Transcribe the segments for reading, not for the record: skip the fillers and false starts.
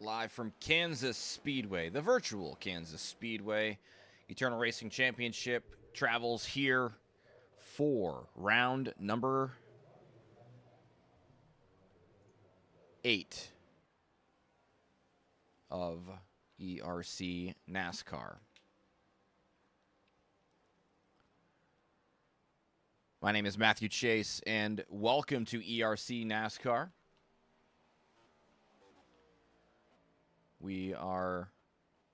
Live from Kansas Speedway, the Virtual Kansas Speedway. Eternal Racing Championship travels here for round number 8 of ERC NASCAR. My name is Matthew Chase, and welcome to ERC NASCAR. We are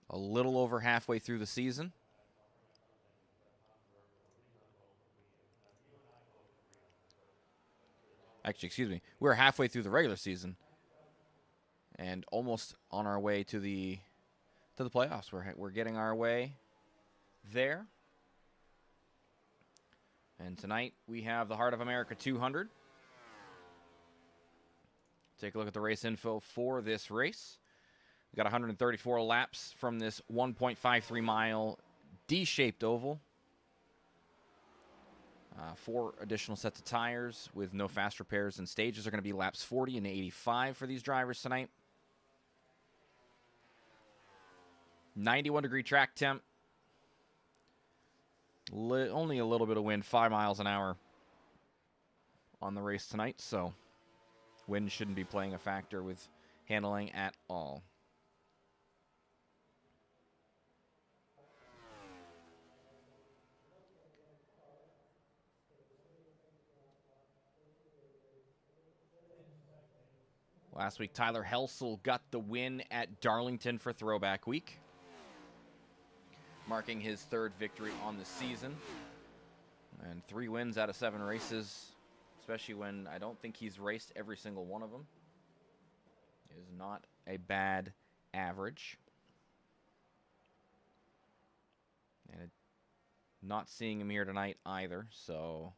a little over halfway through the season. Actually, excuse me. We're halfway through the regular season and almost on our way to the playoffs. We're getting our way there. And tonight we have the Heart of America 200. Take a look at the race info for this race. We got 134 laps from this 1.53 mile D-shaped oval. 4 additional sets of tires with no fast repairs and stages are going to be laps 40 and 85 for these drivers tonight. 91-degree track temp. Only a little bit of wind, 5 miles an hour on the race tonight, so wind shouldn't be playing a factor with handling at all. Last week, Tyler Helsel got the win at Darlington for Throwback Week, marking his 3rd victory on the season. And 3 wins out of 7 races, especially when I don't think he's raced every single one of them, is not a bad average. And not seeing him here tonight either, so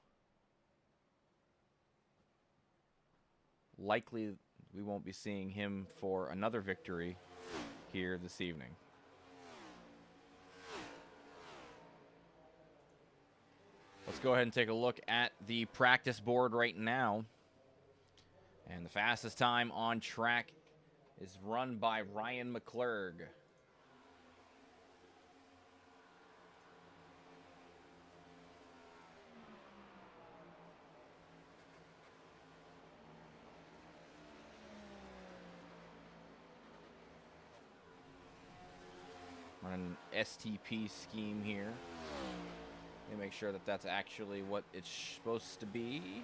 likely we won't be seeing him for another victory here this evening. Let's go ahead and take a look at the practice board right now. And the fastest time on track is run by Ryan McClurg. An STP scheme here. Let me make sure that that's actually what it's supposed to be.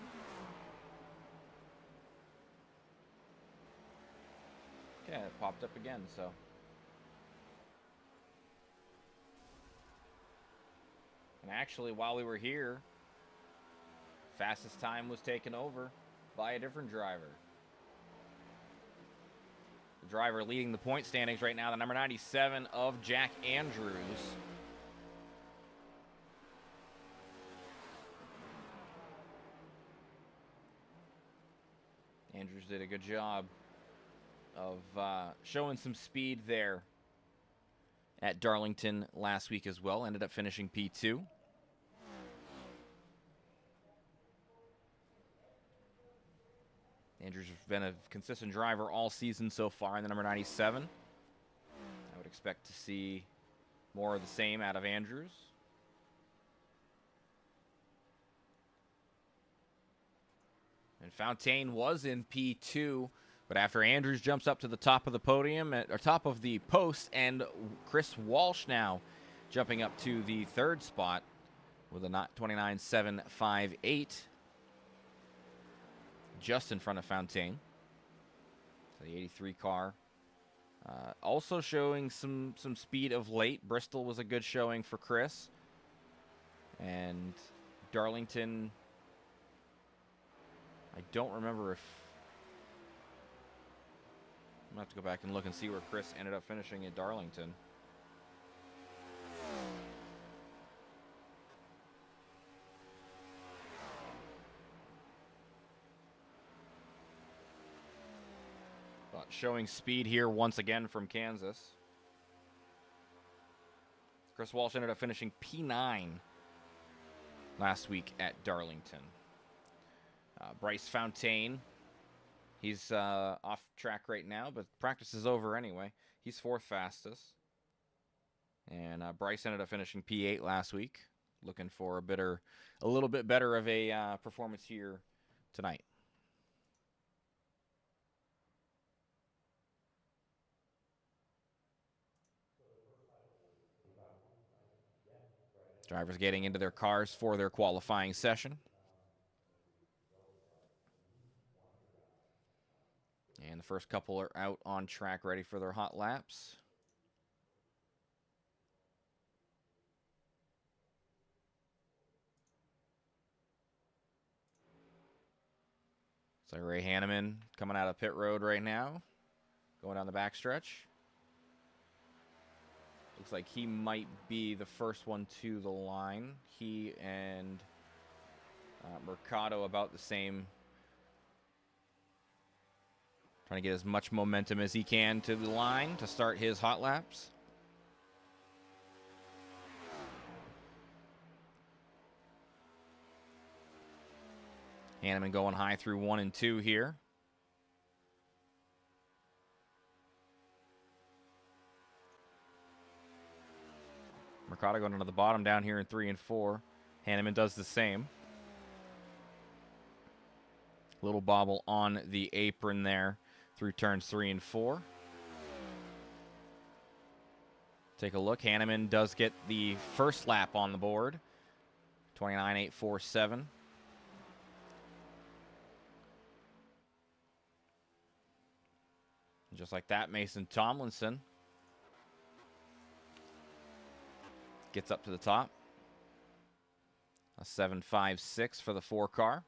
Okay, it popped up again, so. And actually, while we were here, fastest time was taken over by a different driver. The driver leading the point standings right now, the number 97 of Jack Andrews. Andrews did a good job of showing some speed there at Darlington last week as well. Ended up finishing P2. Andrews has been a consistent driver all season so far in the number 97. I would expect to see more of the same out of Andrews. And Fontaine was in P2, but after Andrews jumps up to the top of the podium, or top of the post, and Chris Walsh now jumping up to the 3rd spot with a 29.758. Just in front of Fontaine. So the 83 car. Also showing some speed of late. Bristol was a good showing for Chris. And Darlington, I don't remember if... I'm going to have to go back and look and see where Chris ended up finishing at Darlington. Showing speed here once again from Kansas. Chris Walsh ended up finishing P9 last week at Darlington. Bryce Fontaine He's off track right now, but practice is over anyway. He's 4th fastest. And Bryce ended up finishing P8 last week. Looking for a little bit better of a performance here tonight. Drivers getting into their cars for their qualifying session. And the first couple are out on track ready for their hot laps. So Ray Hanneman coming out of pit road right now, going down the backstretch. Looks like he might be the first one to the line. He and Mercado about the same. Trying to get as much momentum as he can to the line to start his hot laps. Hanneman going high through 1 and 2 here. Mercado going to the bottom down here in 3 and 4. Hanneman does the same. Little bobble on the apron there through turns 3 and 4. Take a look. Hanneman does get the first lap on the board. 29.847. And just like that, Mason Tomlinson gets up to the top. A 7.56 for the 4 car.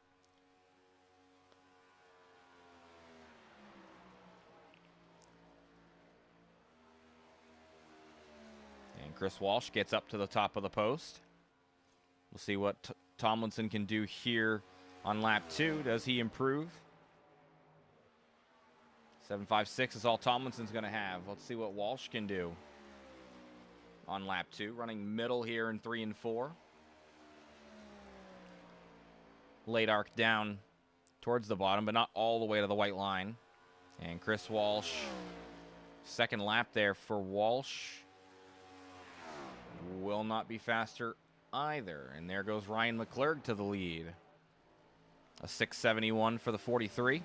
And Chris Walsh gets up to the top of the post. We'll see what Tomlinson can do here on lap 2. Does he improve? 7.56 is all Tomlinson's going to have. Let's see what Walsh can do on lap 2. Running middle here in 3 and 4. Late arc down towards the bottom, but not all the way to the white line. And Chris Walsh, second lap there for Walsh. Will not be faster either. And there goes Ryan McClurg to the lead. A 6.71 for the 43.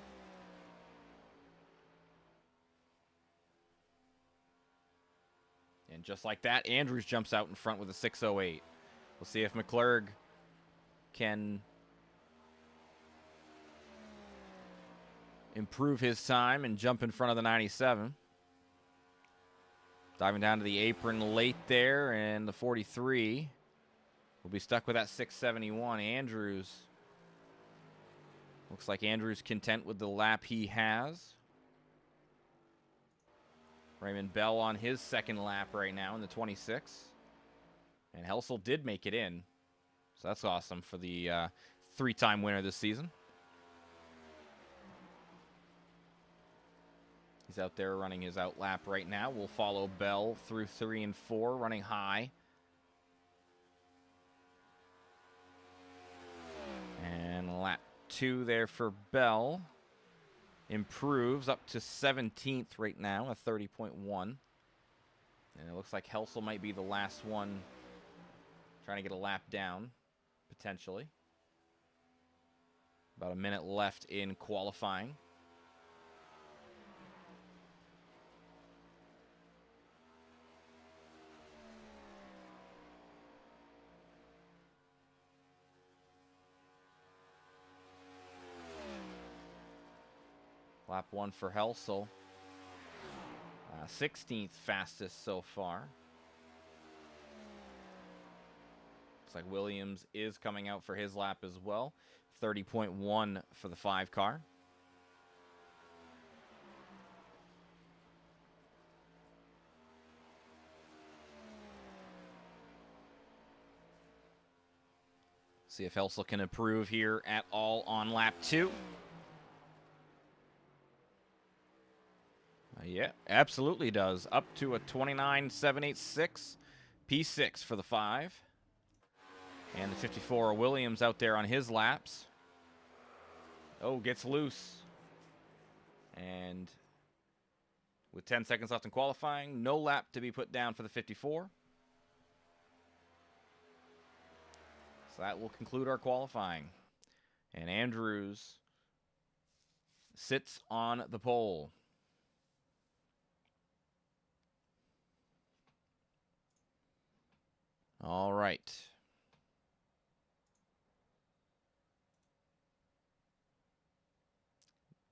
And just like that, Andrews jumps out in front with a 6.08. We'll see if McClurg can improve his time and jump in front of the 97. Diving down to the apron late there, and the 43 will be stuck with that 6.71. Andrews, looks like Andrews content with the lap he has. Raymond Bell on his second lap right now in the 26. And Helsel did make it in. So that's awesome for the 3-time winner this season. He's out there running his out lap right now. We'll follow Bell through 3 and 4, running high. And lap 2 there for Bell. Improves up to 17th right now, a 30.1. And it looks like Helsel might be the last one trying to get a lap down, potentially. About a minute left in qualifying. Lap 1 for Helsel. 16th fastest so far. Looks like Williams is coming out for his lap as well. 30.1 for the 5 car. See if Helsel can improve here at all on lap 2. Yeah, absolutely does. Up to a 29.786 P6 for the 5. And the 54 Williams out there on his laps. Oh, gets loose. And with 10 seconds left in qualifying, no lap to be put down for the 54. So that will conclude our qualifying. And Andrews sits on the pole. All right.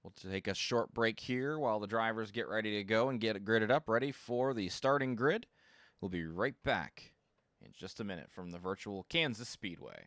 We'll take a short break here while the drivers get ready to go and get it gridded up, ready for the starting grid. We'll be right back in just a minute from the Virtual Kansas Speedway.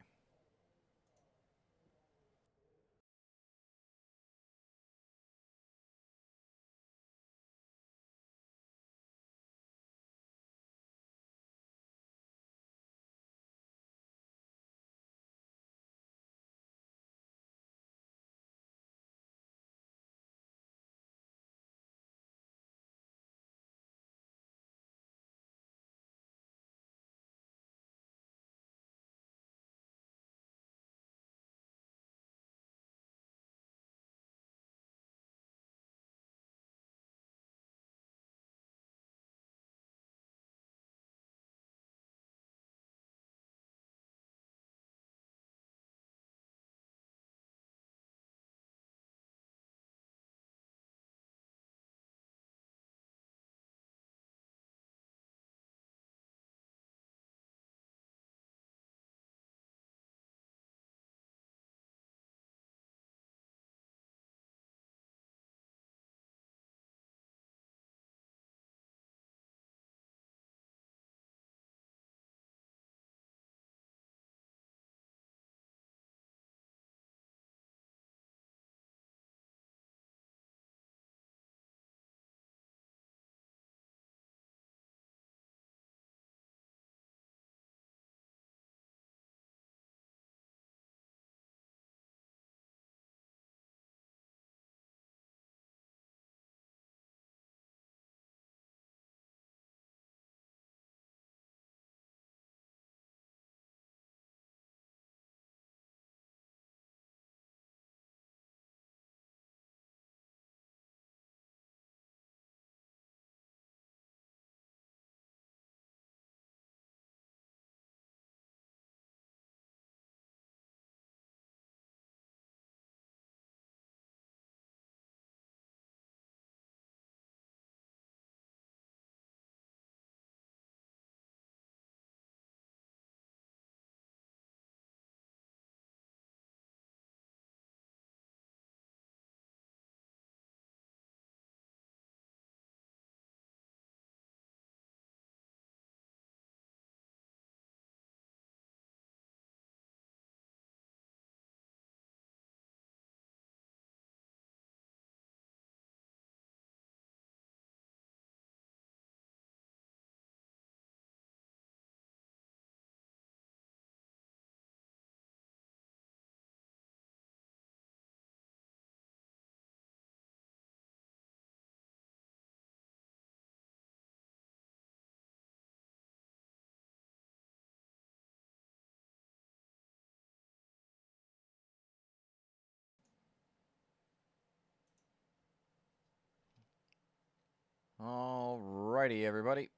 All righty, everybody.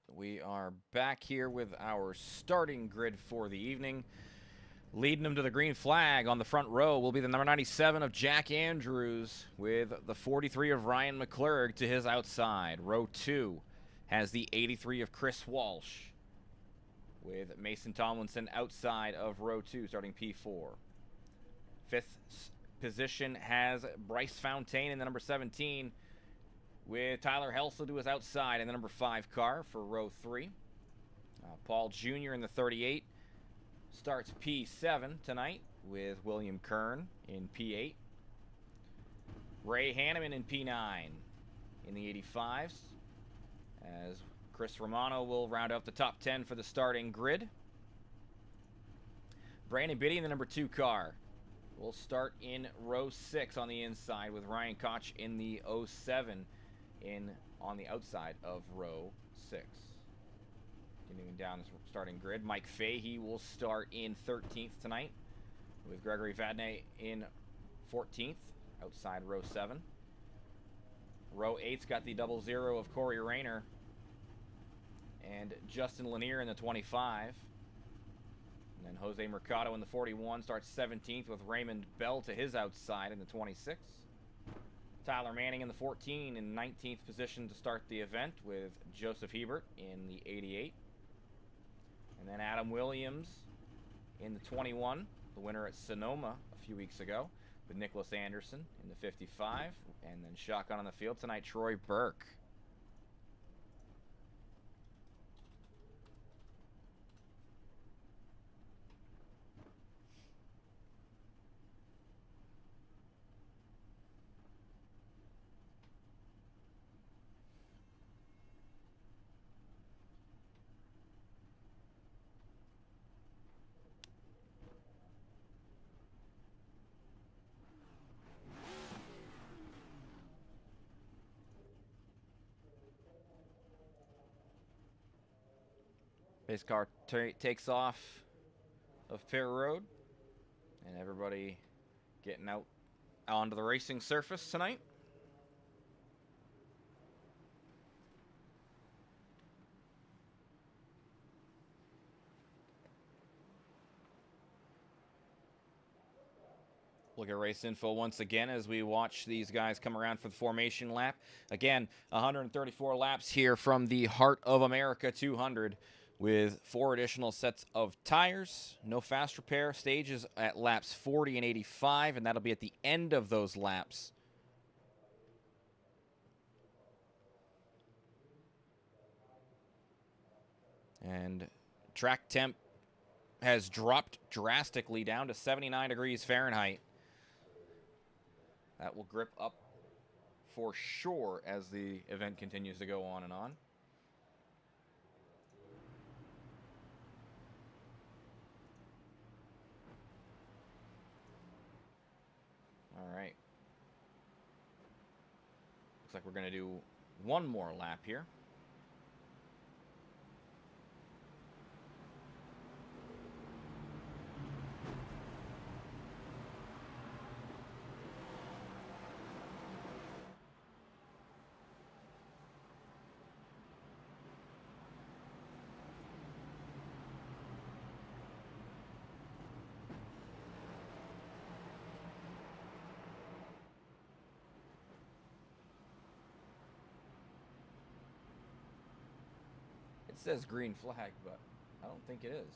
We are back here with our starting grid for the evening. Leading them to the green flag on the front row will be the number 97 of Jack Andrews with the 43 of Ryan McClurg to his outside. Row 2 has the 83 of Chris Walsh with Mason Tomlinson outside of row 2 starting P4. Fifth position has Bryce Fontaine in the number 17 with Tyler Helsel to his outside in the number 5 car for row 3. Paul Jr. in the 38 starts P7 tonight with William Kern in P8. Ray Hanneman in P9 in the 85s, as Chris Romano will round out the top 10 for the starting grid. Brandon Biddy in the number 2 car will start in row 6 on the inside with Ryan Koch in the 07 on the outside of row 6. Continuing down the starting grid, Mike Fahey will start in 13th tonight with Gregory Vadnais in 14th outside row 7. Row 8's got the 00 of Corey Rayner and Justin Lanier in the 25. And then Jose Mercado in the 41 starts 17th with Raymond Bell to his outside in the 26. Tyler Manning in the 14 in 19th position to start the event with Joseph Hebert in the 88. And then Adam Williams in the 21, the winner at Sonoma a few weeks ago, with Nicholas Anderson in the 55. And then shotgun on the field tonight, Troy Burke. Pace car takes off of pit road, and everybody getting out onto the racing surface tonight. Look at race info once again as we watch these guys come around for the formation lap. Again, 134 laps here from the Heart of America 200. With 4 additional sets of tires, no fast repair, stages at laps 40 and 85, and that'll be at the end of those laps. And track temp has dropped drastically down to 79 degrees Fahrenheit. That will grip up for sure as the event continues to go on and on. All right. Looks like we're going to do one more lap here. It says green flag, but I don't think it is.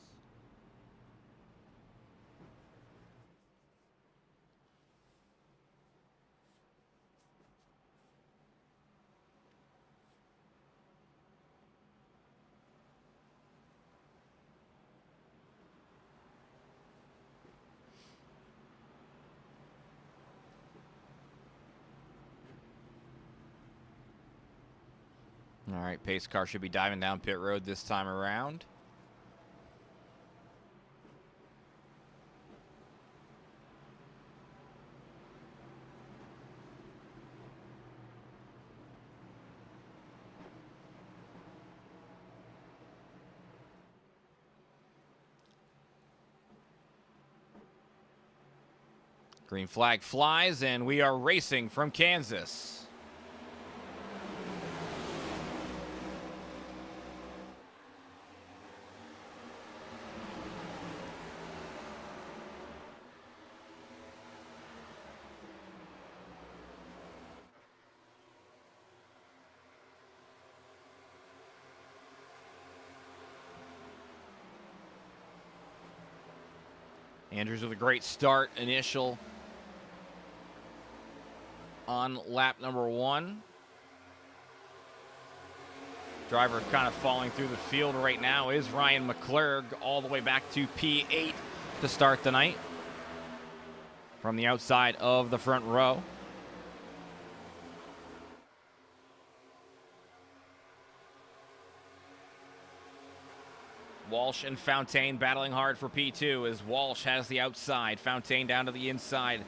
All right, pace car should be diving down pit road this time around. Green flag flies, and we are racing from Kansas. Andrews with a great start initial on lap number 1. Driver kind of falling through the field right now is Ryan McClurg, all the way back to P8 to start the night from the outside of the front row. Walsh and Fountaine battling hard for P2 as Walsh has the outside. Fountaine down to the inside.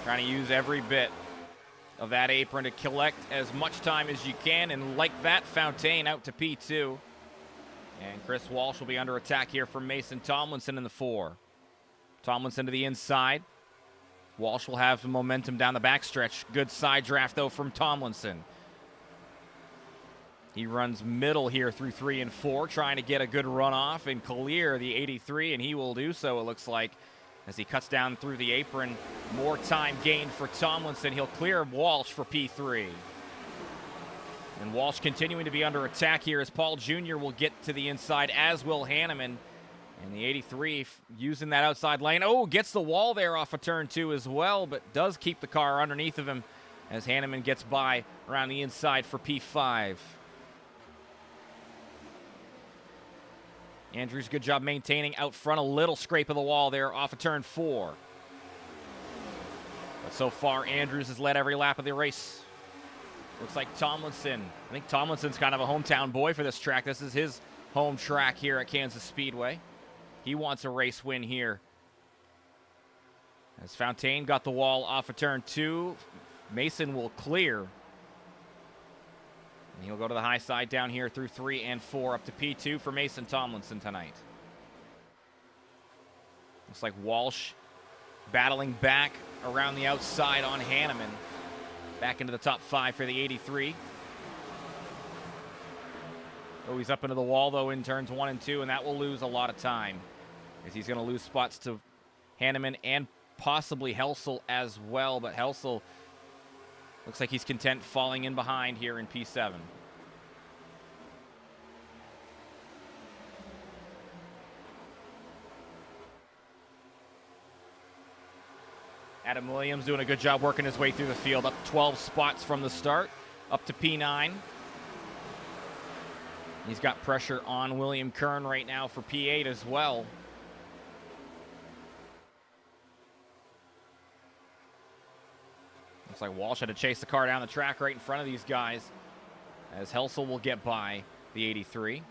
Trying to use every bit of that apron to collect as much time as you can. And like that, Fountaine out to P2. And Chris Walsh will be under attack here from Mason Tomlinson in the 4. Tomlinson to the inside. Walsh will have some momentum down the backstretch. Good side draft, though, from Tomlinson. He runs middle here through 3 and 4, trying to get a good runoff and clear the 83, and he will do so, it looks like, as he cuts down through the apron. More time gained for Tomlinson. He'll clear Walsh for P3. And Walsh continuing to be under attack here as Paul Jr. will get to the inside, as will Hanneman. And the 83 using that outside lane. Oh, gets the wall there off of turn 2 as well, but does keep the car underneath of him as Hanneman gets by around the inside for P5. Andrews, good job maintaining out front. A little scrape of the wall there off of turn 4. But so far, Andrews has led every lap of the race. Looks like Tomlinson. I think Tomlinson's kind of a hometown boy for this track. This is his home track here at Kansas Speedway. He wants a race win here. As Fontaine got the wall off of turn 2, Mason will clear. And he'll go to the high side down here through 3 and 4 up to P2 for Mason Tomlinson tonight. Looks like Walsh battling back around the outside on Hanneman. Back into the top 5 for the 83. Oh, he's up into the wall, though, in turns 1 and 2, and that will lose a lot of time, as he's going to lose spots to Hanneman and possibly Helsel as well, but Helsel looks like he's content falling in behind here in P7. Adam Williams doing a good job working his way through the field, up 12 spots from the start, up to P9. He's got pressure on William Kern right now for P8 as well. Looks like Walsh had to chase the car down the track right in front of these guys, as Helsel will get by the 83.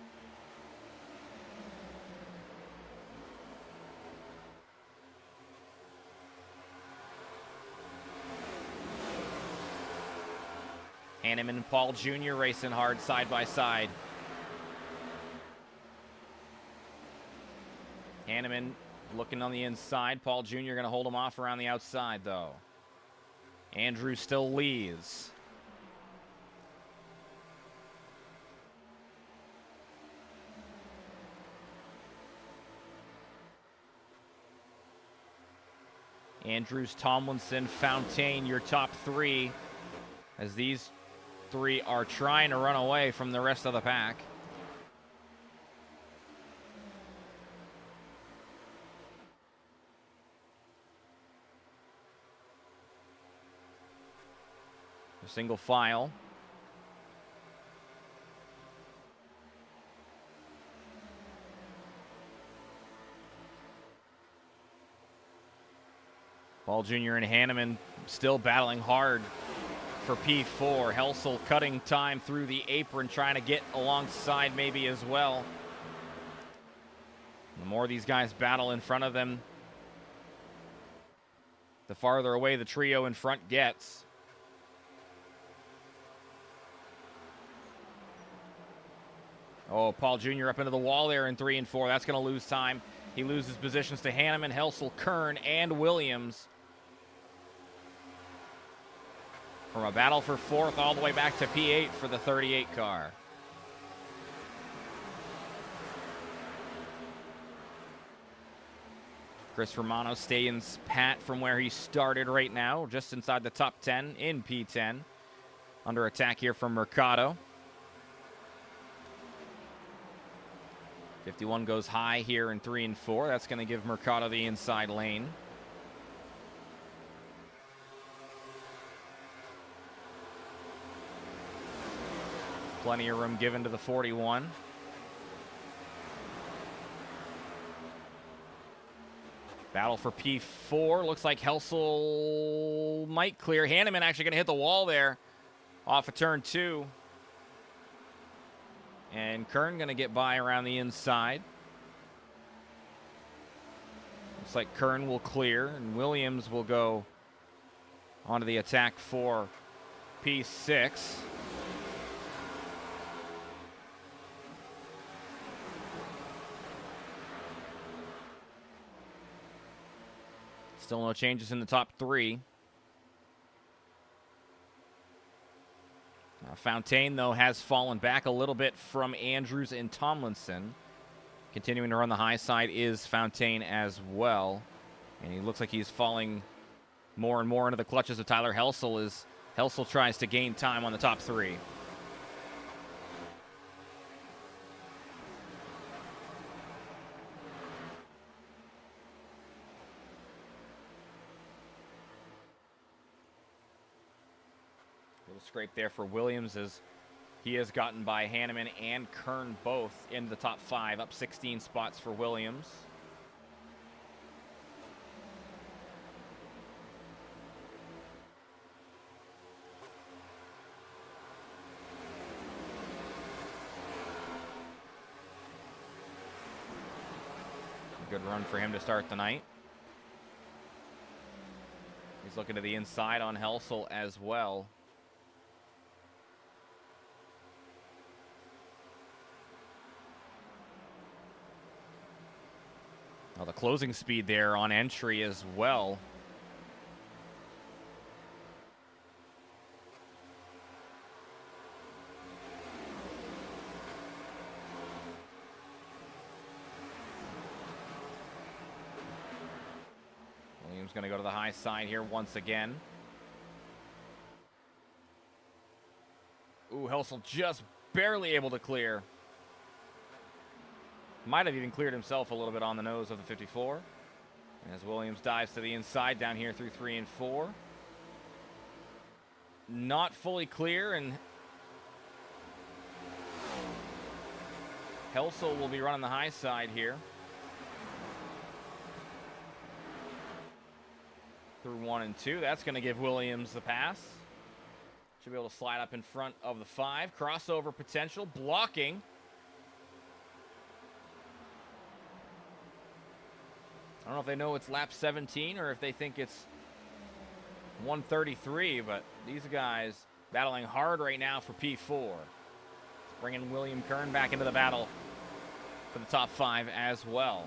Hanneman and Paul Jr. racing hard side by side. Hanneman looking on the inside. Paul Jr. going to hold him off around the outside, though. Andrew still leads. Andrews, Tomlinson, Fontaine, your top 3, as these 3 are trying to run away from the rest of the pack. Single file. Paul Jr. and Hanneman still battling hard for P4. Helsel cutting time through the apron, trying to get alongside maybe as well. The more these guys battle in front of them, the farther away the trio in front gets. Oh, Paul Jr. up into the wall there in 3 and 4. That's going to lose time. He loses positions to Hanneman, Helsel, Kern, and Williams. From a battle for 4th all the way back to P8 for the 38 car. Chris Romano stays pat from where he started right now, just inside the top 10 in P10. Under attack here from Mercado. 51 goes high here in 3 and 4. That's going to give Mercado the inside lane. Plenty of room given to the 41. Battle for P4. Looks like Helsel might clear. Hanneman actually going to hit the wall there off of turn 2. And Kern going to get by around the inside. Looks like Kern will clear, and Williams will go onto the attack for P6. Still no changes in the top three. Fontaine, though, has fallen back a little bit from Andrews and Tomlinson. Continuing to run the high side is Fontaine as well. And he looks like he's falling more and more into the clutches of Tyler Helsel as Helsel tries to gain time on the top three. Little scrape there for Williams as he has gotten by Hanneman and Kern both in the top five, up 16 spots for Williams. Good run for him to start the night. He's looking to the inside on Helsel as well. Oh, the closing speed there on entry as well. Williams going to go to the high side here once again. Ooh, Helsel just barely able to clear. Might have even cleared himself a little bit on the nose of the 54. As Williams dives to the inside down here through 3 and 4. Not fully clear, and Helsel will be running the high side here. Through 1 and 2. That's going to give Williams the pass. Should be able to slide up in front of the 5. Crossover potential. Blocking. I don't know if they know it's lap 17 or if they think it's 133, but these guys battling hard right now for P4. Bringing William Kern back into the battle for the top 5 as well.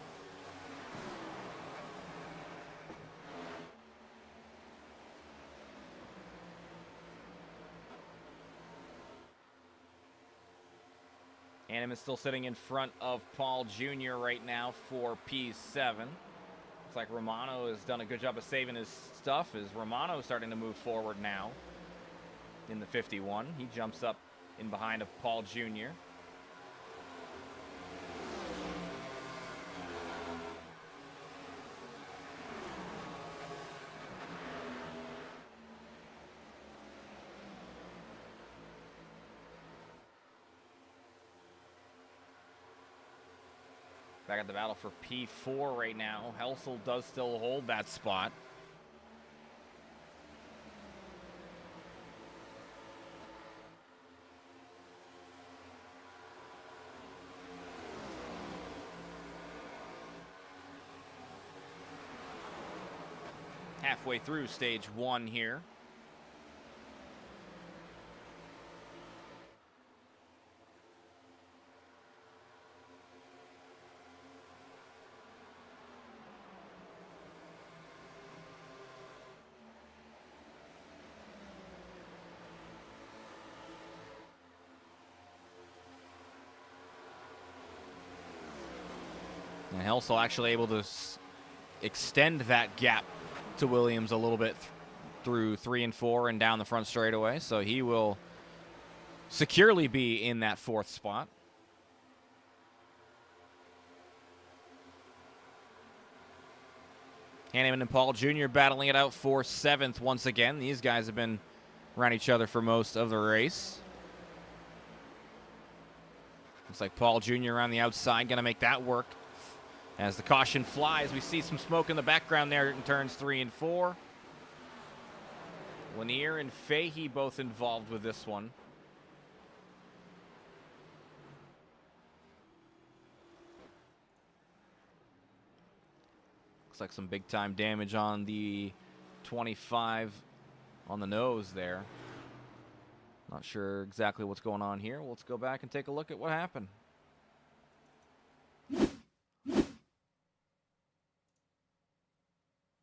Hanneman is still sitting in front of Paul Jr. right now for P7. Looks like Romano has done a good job of saving his stuff as Romano is starting to move forward now in the 51. He jumps up in behind of Paul Jr. Back at the battle for P4 right now. Helsel does still hold that spot. Halfway through stage 1 here. And Helsel actually able to extend that gap to Williams a little bit through 3 and 4 and down the front straightaway. So he will securely be in that 4th spot. Hanneman and Paul Jr. battling it out for 7th once again. These guys have been around each other for most of the race. Looks like Paul Jr. on the outside, going to make that work. As the caution flies, we see some smoke in the background there in turns 3 and 4. Lanier and Fahey both involved with this one. Looks like some big time damage on the 25 on the nose there. Not sure exactly what's going on here. Let's go back and take a look at what happened.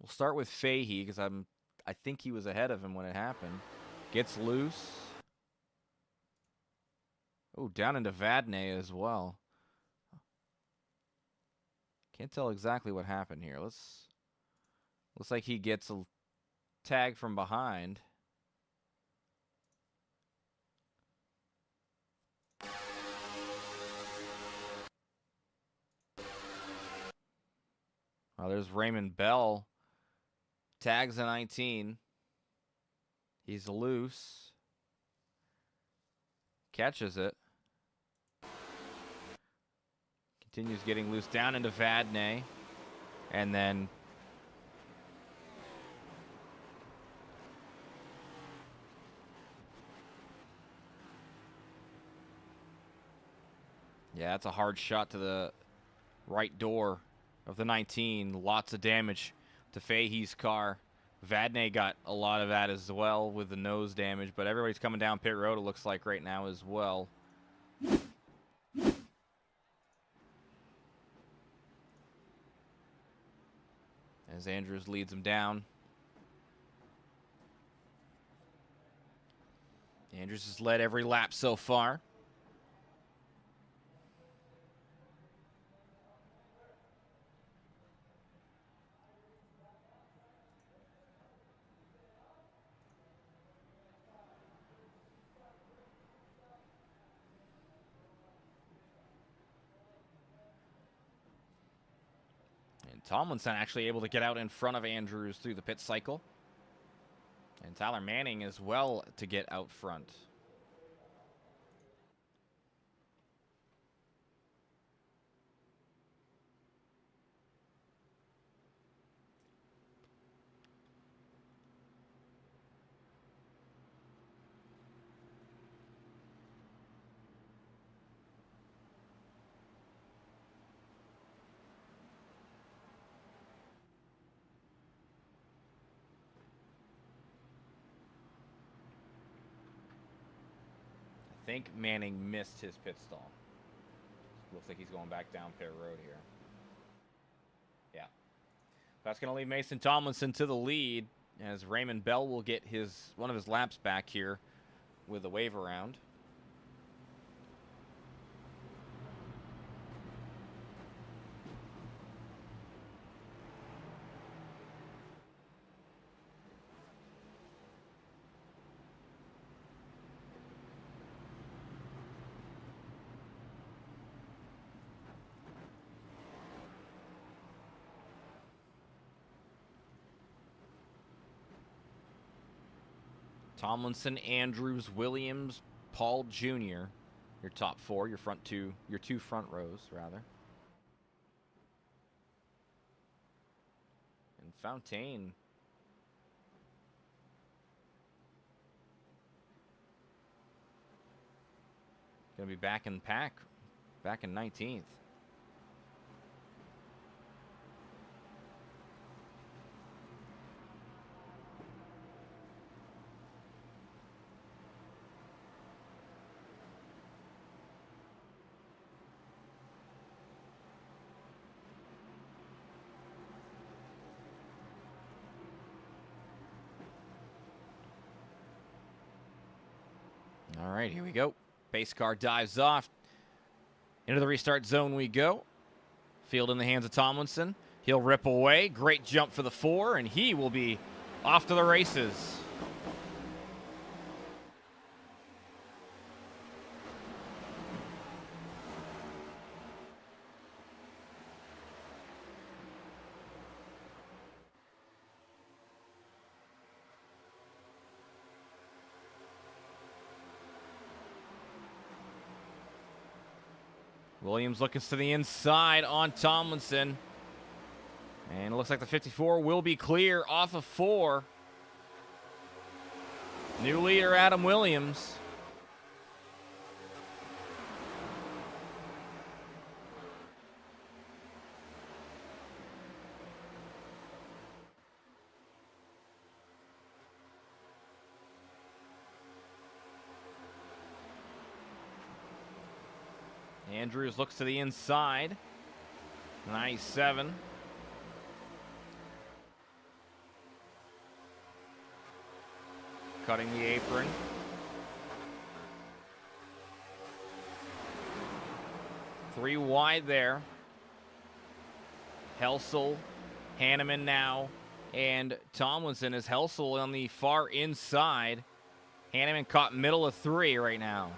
We'll start with Fahey because I think he was ahead of him when it happened. Gets loose. Oh, down into Vadnais as well. Can't tell exactly what happened here. Looks like he gets a tag from behind. Oh, there's Raymond Bell. Tags a 19. He's loose. Catches it. Continues getting loose down into Vadnais. And then yeah, that's a hard shot to the right door of the 19. Lots of damage to Fahey's car. Vadnais got a lot of that as well with the nose damage, but everybody's coming down pit road, it looks like right now as well. As Andrews leads him down. Andrews has led every lap so far. Tomlinson actually able to get out in front of Andrews through the pit cycle. And Tyler Manning as well to get out front. I think Manning missed his pit stall. Looks like he's going back down pit road here. Yeah. That's going to leave Mason Tomlinson to the lead as Raymond Bell will get one of his laps back here with a wave around. Tomlinson, Andrews, Williams, Paul Jr. Your top four, your two front rows, rather. And Fontaine. Gonna be back in pack, back in 19th. All right, here we go. Pace car dives off. Into the restart zone we go. Field in the hands of Tomlinson. He'll rip away. Great jump for the 4, and he will be off to the races. Williams looking to the inside on Tomlinson. And it looks like the 54 will be clear off of 4. New leader, Adam Williams. Andrews looks to the inside. 97. cutting the apron. Three wide there. Helsel, Hanneman now, and Tomlinson as Helsel on the far inside. Hanneman caught middle of three right now.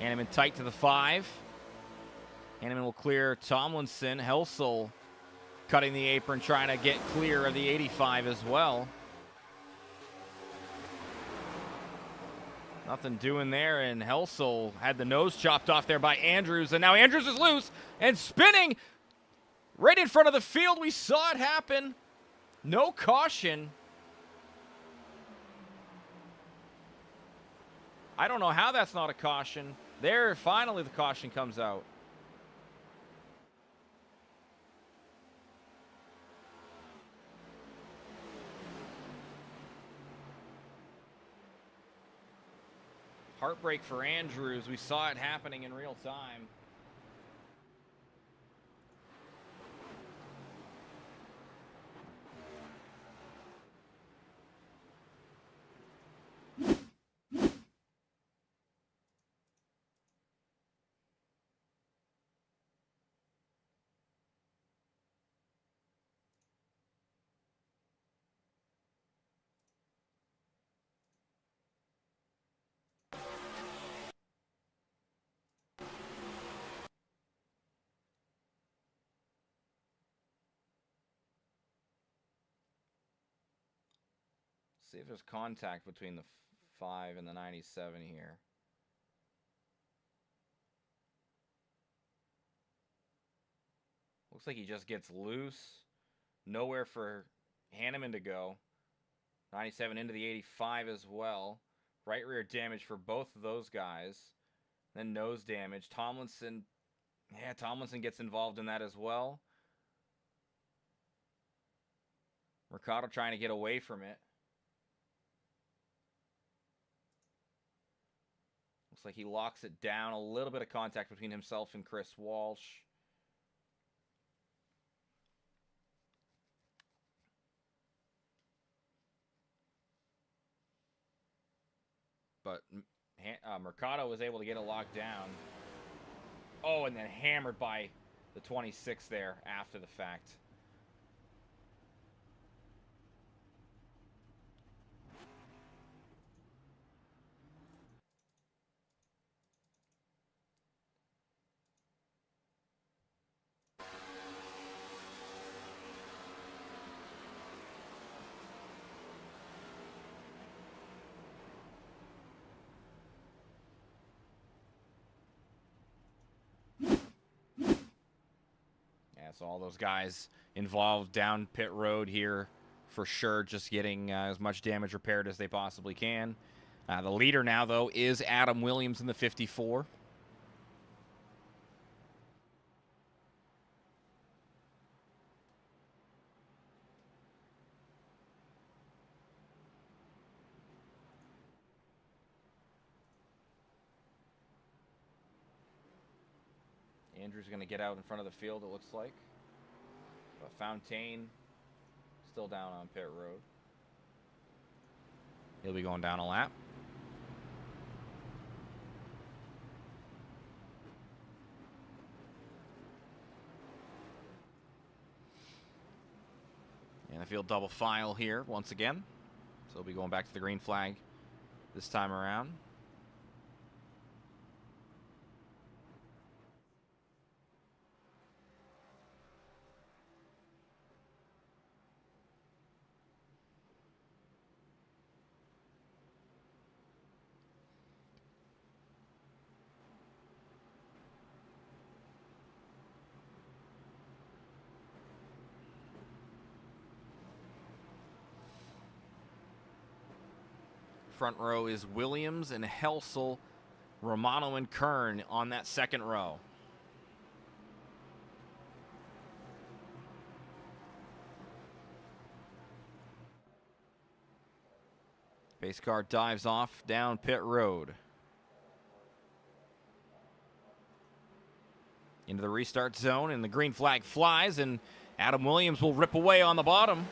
Hanneman tight to the 5. Hanneman will clear Tomlinson. Helsel cutting the apron, trying to get clear of the 85 as well. Nothing doing there, and Helsel had the nose chopped off there by Andrews, and now Andrews is loose and spinning right in front of the field. We saw it happen. No caution. I don't know how that's not a caution. There, finally the caution comes out. Heartbreak for Andrews. We saw it happening in real time. See if there's contact between the 5 and the 97 here. Looks like he just gets loose. Nowhere for Hanneman to go. 97 into the 85 as well. Right rear damage for both of those guys. Then nose damage. Tomlinson, yeah, Tomlinson gets involved in that as well. Mercado trying to get away from it. Looks like he locks it down. A little bit of contact between himself and Chris Walsh. But Mercado was able to get it locked down. Oh, and then hammered by the 26 there after the fact. So all those guys involved down pit road here for sure, just getting as much damage repaired as they possibly can. The leader now, though, is Adam Williams in the 54. Andrew's going to get out in front of the field, it looks like. But Fontaine still down on pit road. He'll be going down a lap. And the field double file here once again. So he'll be going back to the green flag this time around. Front row is Williams and Helsel, Romano and Kern on that second row. Pace car dives off down pit road. Into the restart zone, and the green flag flies, and Adam Williams will rip away on the bottom.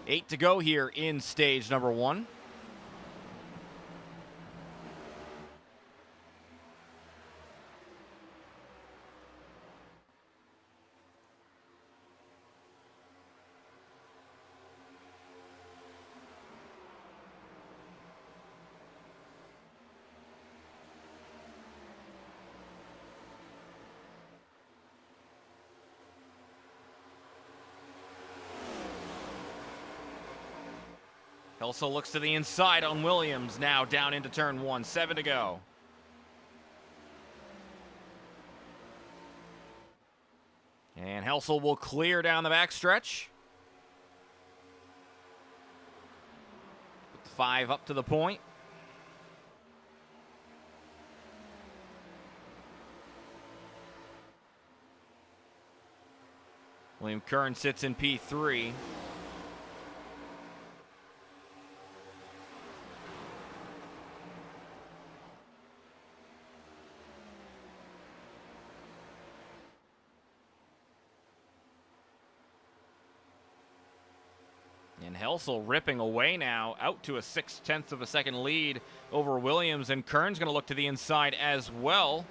8 to go here in stage number 1. Helsel looks to the inside on Williams, now down into turn 1, 7 to go. And Helsel will clear down the backstretch. Put the 5 up to the point. William Kern sits in P3. And Helsel ripping away now, out to a 0.6 of a second lead over Williams, and Kern's going to look to the inside as well.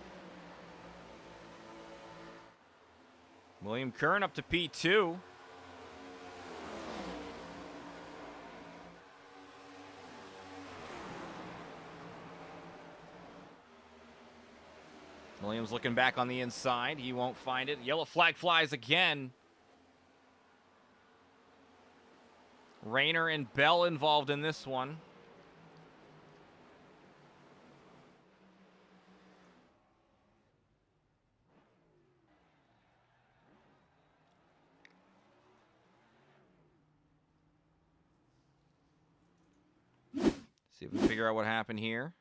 William Kern up to P2. Williams looking back on the inside. He won't find it. Yellow flag flies again. Rayner and Bell involved in this one. See if we can figure out what happened here.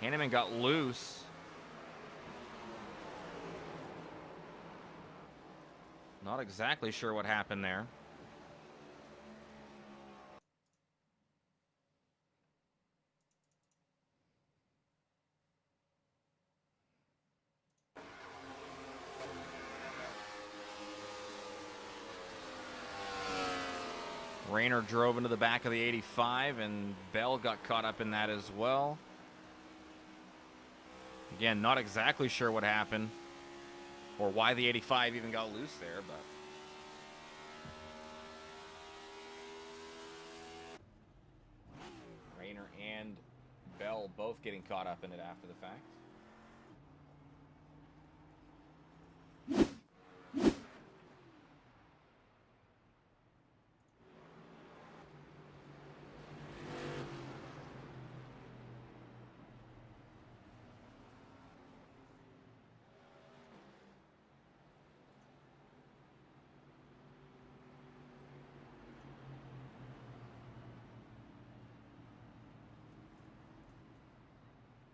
Hanneman got loose. Not exactly sure what happened there. Rayner drove into the back of the 85, and Bell got caught up in that as well. Again, not exactly sure what happened or why the 85 even got loose there, but Rayner and Bell both getting caught up in it after the fact.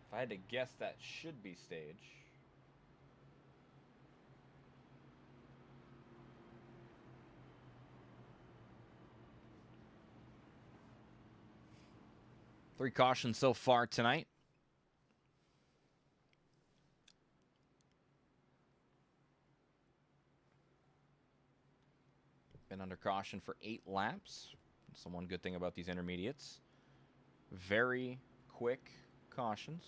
If I had to guess, that should be stage. Three cautions so far tonight. Been under caution for 8 laps. That's the one good thing about these intermediates. Very quick cautions.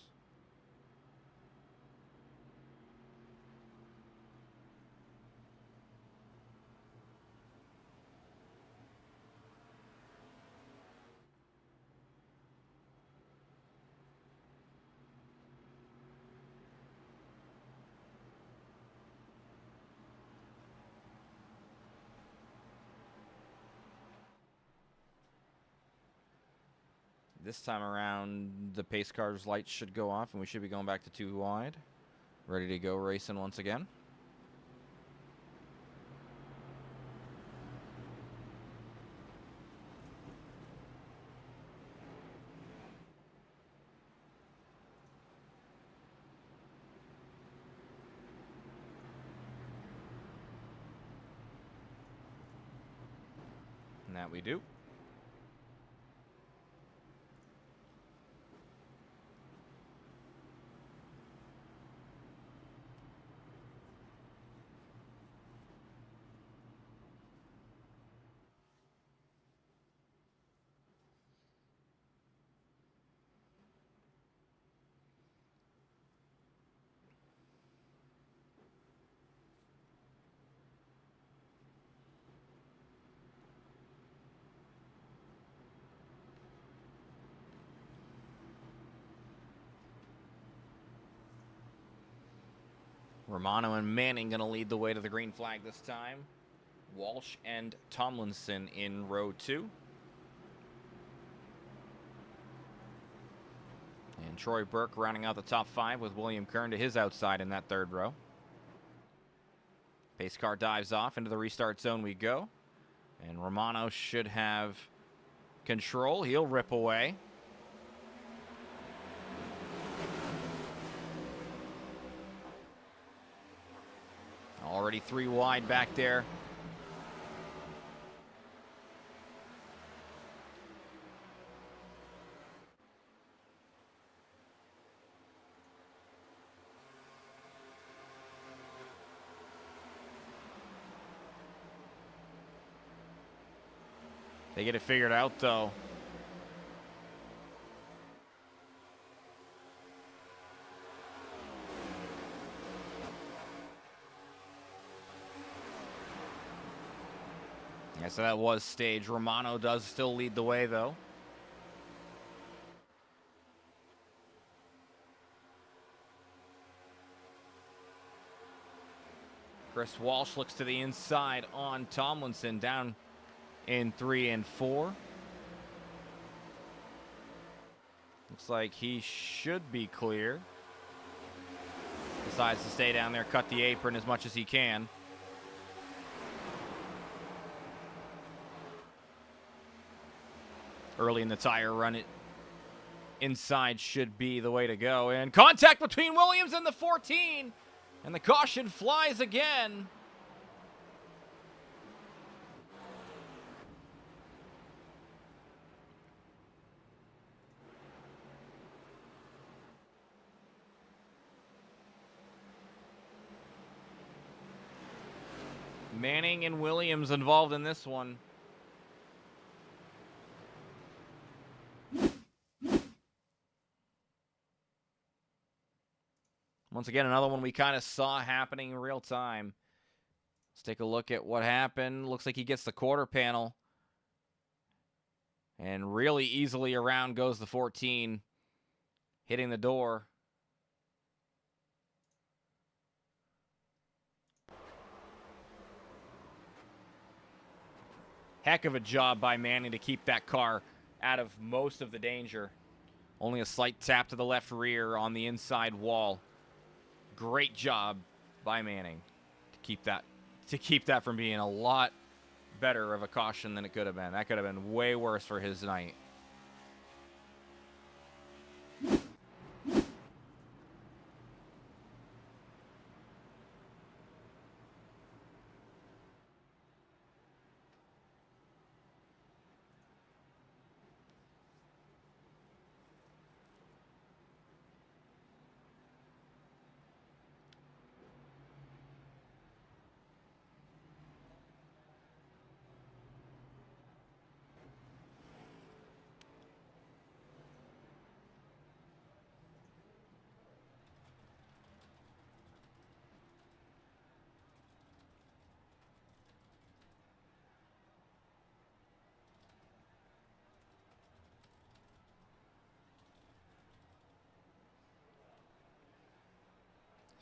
This time around, the pace car's lights should go off, and we should be going back to 2 wide. Ready to go racing once again. That we do. Romano and Manning going to lead the way to the green flag this time. Walsh and Tomlinson in row 2. And Troy Burke rounding out the top 5 with William Kern to his outside in that 3rd row. Pace car dives off. Into the restart zone we go. And Romano should have control. He'll rip away. Already 3 wide back there. They get it figured out, though. Yeah, so that was staged. Romano does still lead the way, though. Chris Walsh looks to the inside on Tomlinson, down in 3 and 4. Looks like he should be clear. Decides to stay down there, cut the apron as much as he can. Early in the tire run, it inside should be the way to go. And contact between Williams and the 14. And the caution flies again. Manning and Williams involved in this one. Once again, another one we kind of saw happening in real time. Let's take a look at what happened. Looks like he gets the quarter panel. And really easily around goes the 14, hitting the door. Heck of a job by Manning to keep that car out of most of the danger. Only a slight tap to the left rear on the inside wall. Great job by Manning to keep that from being a lot better of a caution than it could have been. That could have been way worse for his night.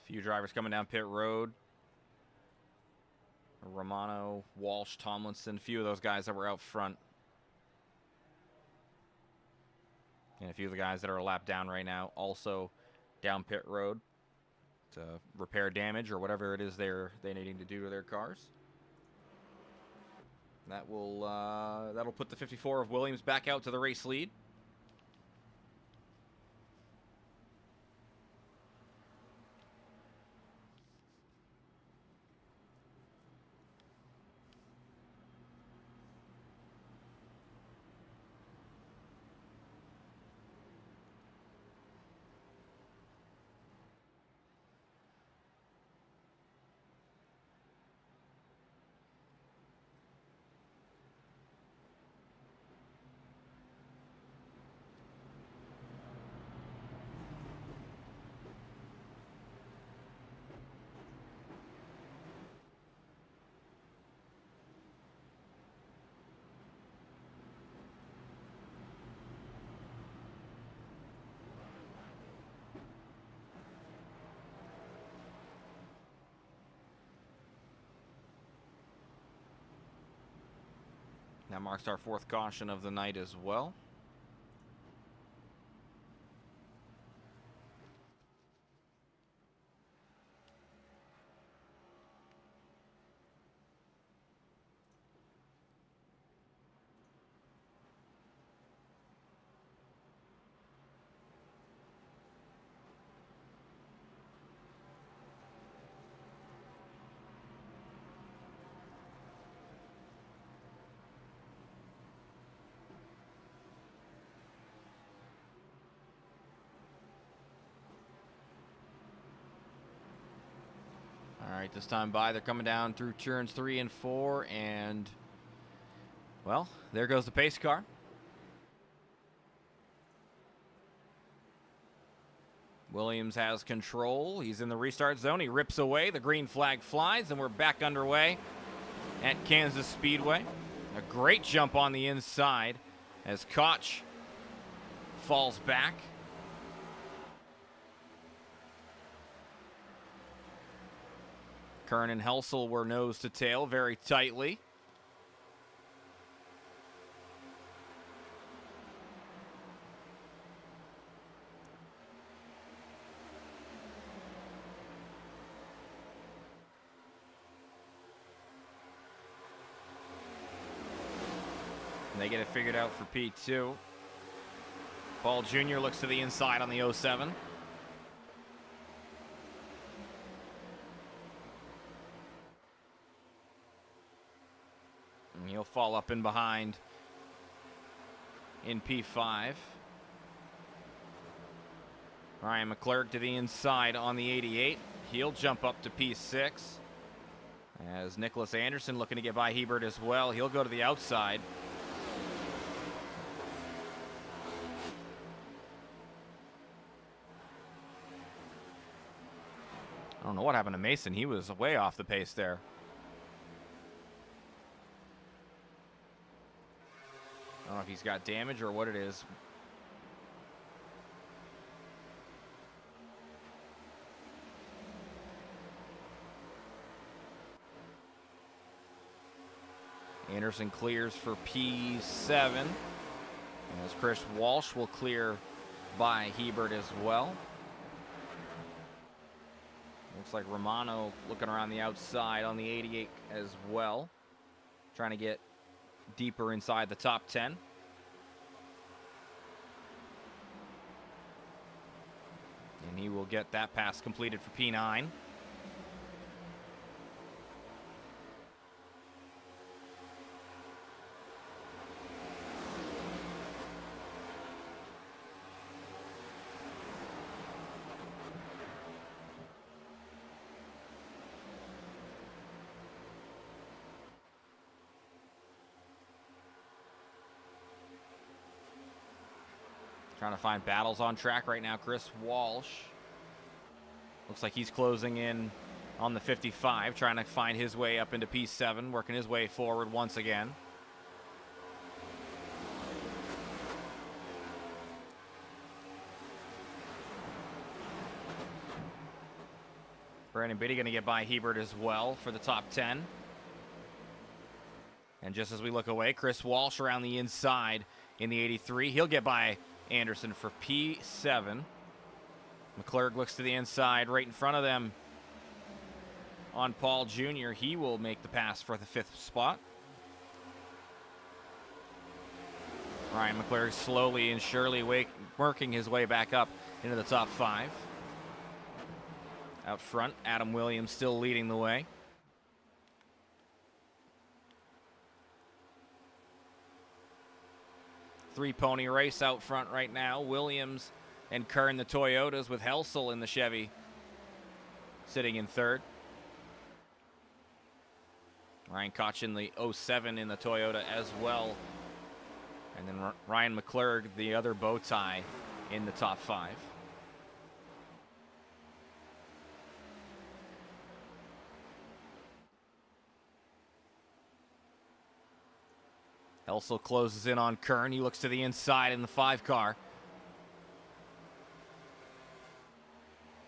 Few drivers coming down pit road. Romano, Walsh, Tomlinson, a few of those guys that were out front. And a few of the guys that are a lap down right now also down pit road to repair damage or whatever it is they're needing to do to their cars. That will that'll put the 54 of Williams back out to the race lead. That marks our 4th caution of the night as well. All right, this time by, they're coming down through turns 3 and 4, and, well, there goes the pace car. Williams has control. He's in the restart zone. He rips away. The green flag flies, and we're back underway at Kansas Speedway. A great jump on the inside as Koch falls back. Kern and Helsel were nose to tail very tightly. And they get it figured out for P2. Paul Jr. looks to the inside on the 07. And he'll fall up in behind in P5. Ryan McClurg to the inside on the 88. He'll jump up to P6. As Nicholas Anderson looking to get by Hebert as well. He'll go to the outside. I don't know what happened to Mason. He was way off the pace there. I don't know if he's got damage or what it is. Anderson clears for P7. As Chris Walsh will clear by Hebert as well. Looks like Romano looking around the outside on the 88 as well. Trying to get deeper inside the top 10. And he will get that pass completed for P9. Trying to find battles on track right now. Chris Walsh. Looks like he's closing in on the 55, trying to find his way up into P7, working his way forward once again. Brandon Biddy going to get by Hebert as well for the top 10. And just as we look away, Chris Walsh around the inside in the 83. He'll get by Anderson for P7. McClurg looks to the inside right in front of them on Paul Jr. He will make the pass for the 5th spot. Ryan McClurg slowly and surely working his way back up into the top 5. Out front, Adam Williams still leading the way. Three-pony race out front right now. Williams and Kern, the Toyotas, with Helsel in the Chevy sitting in 3rd. Ryan Koch in the 07 in the Toyota as well. And then Ryan McClurg, the other bow tie, in the top 5. Helsel closes in on Kern. He looks to the inside in the 5 car.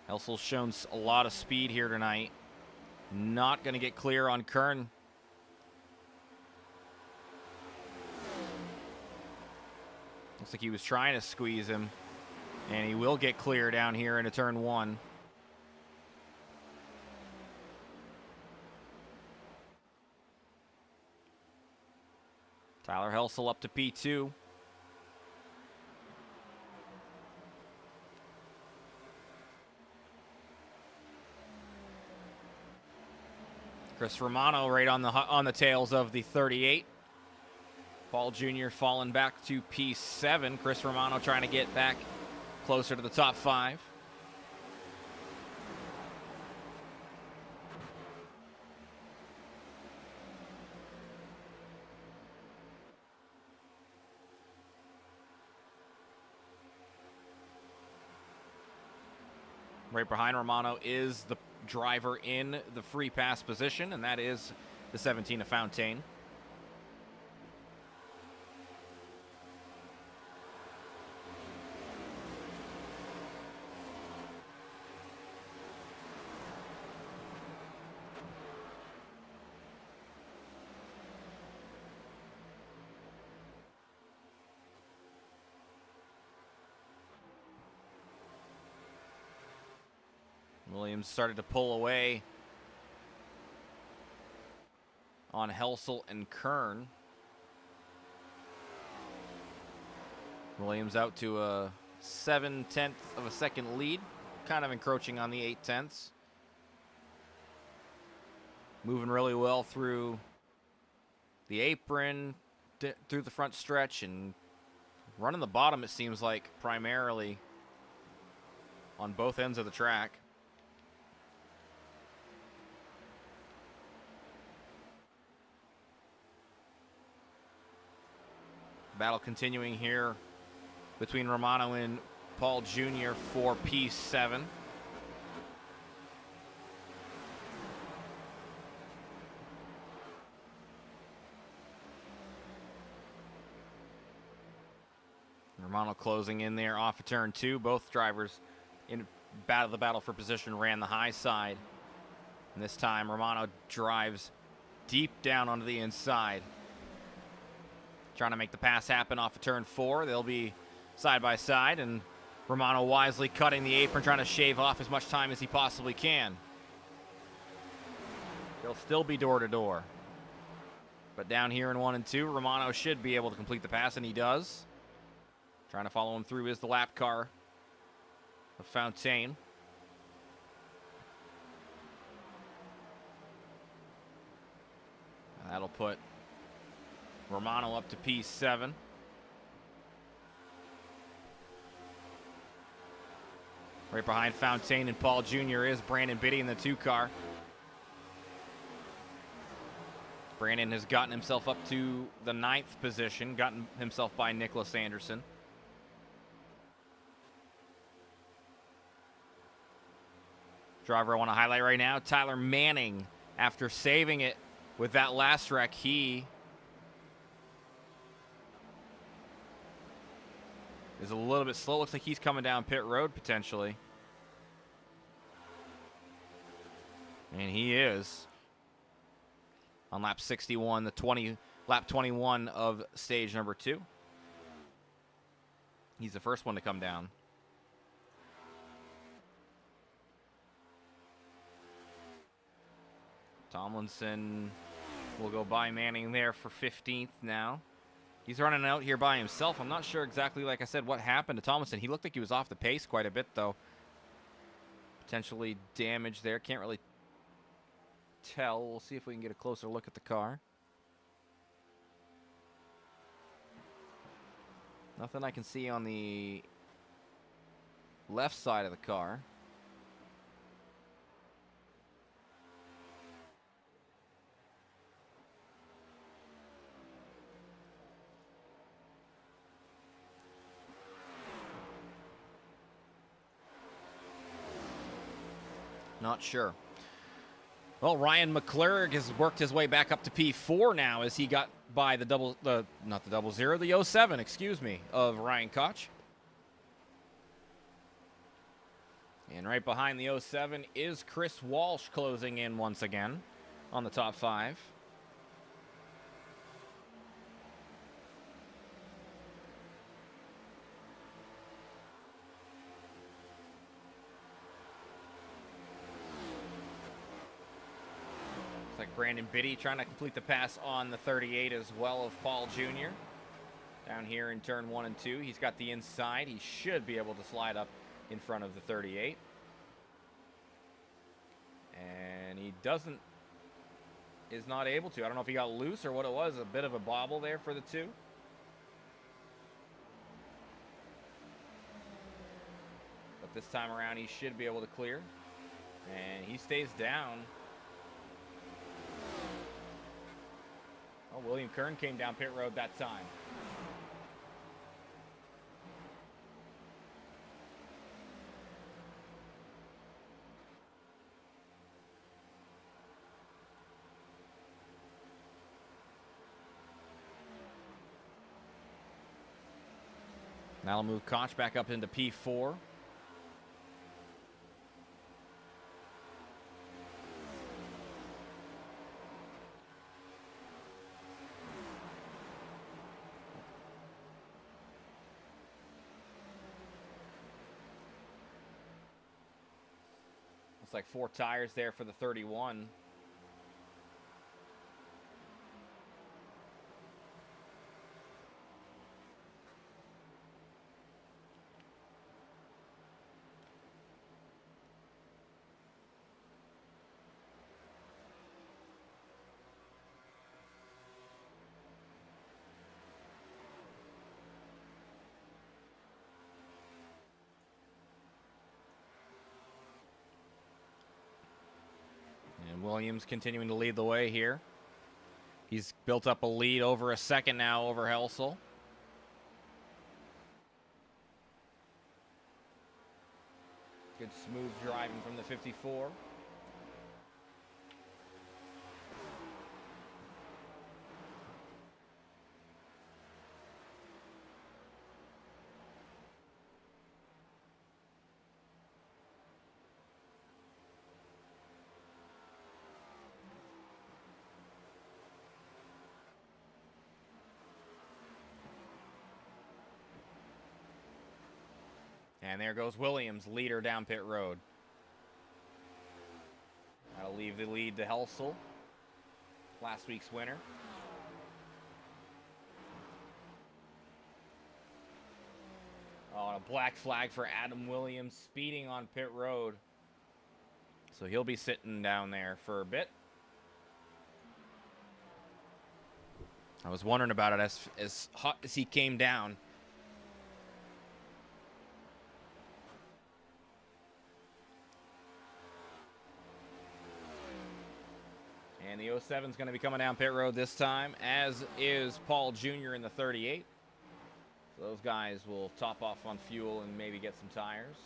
Helsel's shown a lot of speed here tonight. Not going to get clear on Kern. Looks like he was trying to squeeze him, and he will get clear down here into turn 1. Tyler Helsel up to P2. Chris Romano right on the tails of the 38. Paul Jr. falling back to P7. Chris Romano trying to get back closer to the top 5. Right behind Romano is the driver in the free pass position, and that is the 17 of Fontaine. Williams started to pull away on Helsel and Kern. Williams out to a 7/10 of a second lead, kind of encroaching on the 8/10. Moving really well through the apron, through the front stretch, and running the bottom, it seems like, primarily on both ends of the track. Battle continuing here between Romano and Paul Jr. for P7. Romano closing in there off of turn 2. Both drivers in the battle for position ran the high side. And this time Romano drives deep down onto the inside, trying to make the pass happen off of turn 4. They'll be side by side, and Romano wisely cutting the apron, trying to shave off as much time as he possibly can. They'll still be door to door. But down here in 1 and 2, Romano should be able to complete the pass, and he does. Trying to follow him through is the lap car of Fontaine. That'll put Romano up to P7. Right behind Fontaine and Paul Jr. is Brandon Biddy in the 2 car. Brandon has gotten himself up to the 9th position, gotten himself by Nicholas Anderson. Driver I want to highlight right now, Tyler Manning. After saving it with that last wreck, he is a little bit slow. Looks like he's coming down pit road potentially. And he is on lap 61, lap 21 of stage number 2. He's the first one to come down. Tomlinson will go by Manning there for 15th now. He's running out here by himself. I'm not sure exactly, like I said, what happened to Tomlinson. He looked like he was off the pace quite a bit, though. Potentially damaged there. Can't really tell. We'll see if we can get a closer look at the car. Nothing I can see on the left side of the car. Not sure. Well, Ryan McClurg has worked his way back up to P4 now as he got by the 07, excuse me, of Ryan Koch. And right behind the 07 is Chris Walsh closing in once again on the top 5. Brandon Biddy trying to complete the pass on the 38 as well of Paul Jr. Down here in turn 1 and 2. He's got the inside. He should be able to slide up in front of the 38. And he is not able to. I don't know if he got loose or what it was. A bit of a bobble there for the 2. But this time around, he should be able to clear. And he stays down. Oh, William Kern came down pit road that time. Now I'll move Koch back up into P4. Looks like 4 tires there for the 31. Williams continuing to lead the way here. He's built up a lead over a second now over Helsel. Good smooth driving from the 54. And there goes Williams, leader down pit road. That'll leave the lead to Helsel, last week's winner. Oh, and a black flag for Adam Williams speeding on pit road. So he'll be sitting down there for a bit. I was wondering about it as hot as he came down. And the 07 is going to be coming down pit road this time, as is Paul Jr. in the 38. So those guys will top off on fuel and maybe get some tires.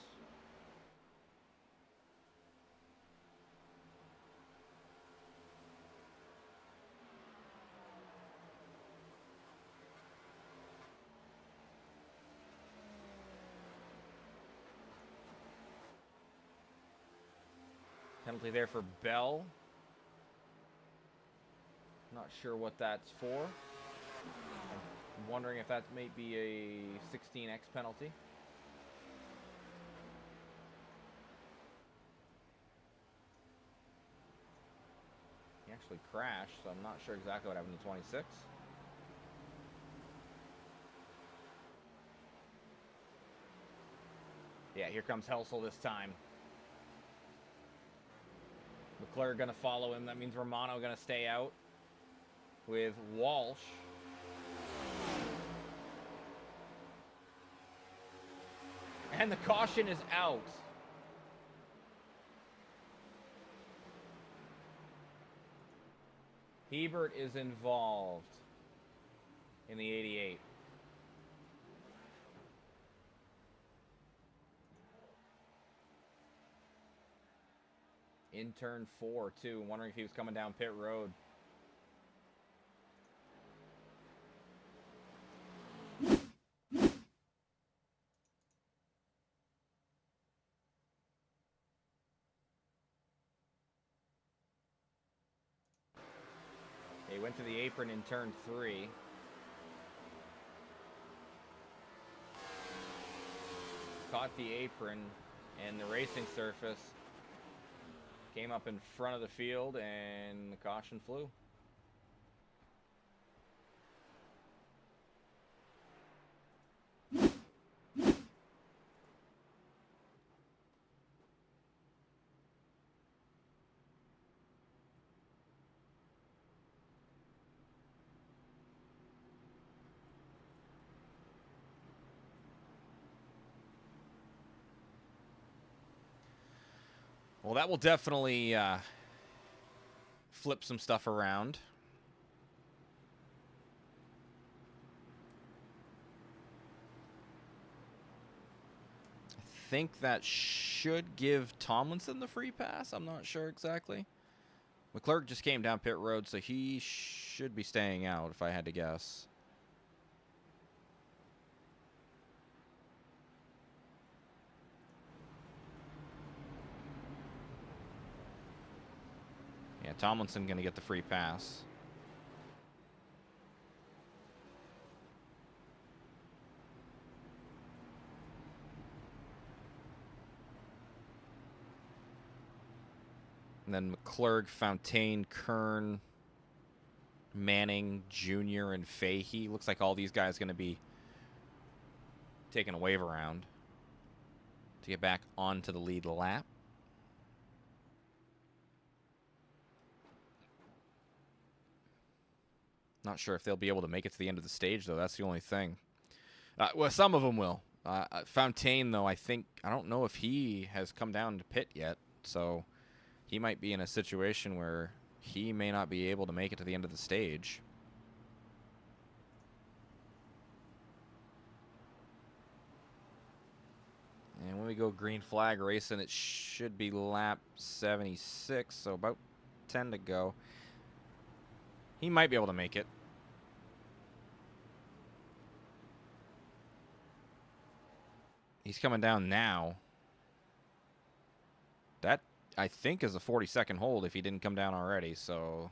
Penalty there for Bell. Not sure what that's for. I'm wondering if that may be a 16X penalty. He actually crashed, so I'm not sure exactly what happened to 26. Yeah, here comes Helsel this time. Leclerc going to follow him. That means Romano going to stay out with Walsh. And the caution is out. Hebert is involved in the 88. In turn 4, too. Wondering if he was coming down pit road. He went to the apron in turn 3. Caught the apron and the racing surface. Came up in front of the field, and the caution flew. Well, that will definitely flip some stuff around. I think that should give Tomlinson the free pass. I'm not sure exactly. McClurg just came down pit road, so he should be staying out, if I had to guess. Yeah, Tomlinson going to get the free pass. And then McClurg, Fontaine, Kern, Manning, Jr., and Fahey. Looks like all these guys going to be taking a wave around to get back onto the lead lap. Not sure if they'll be able to make it to the end of the stage, though. That's the only thing. Well, some of them will. Fontaine, though, I don't know if he has come down to pit yet, so he might be in a situation where he may not be able to make it to the end of the stage. And when we go green flag racing, it should be lap 76, so about 10 to go. He might be able to make it. He's coming down now. That, I think, is a 40-second hold if he didn't come down already, so...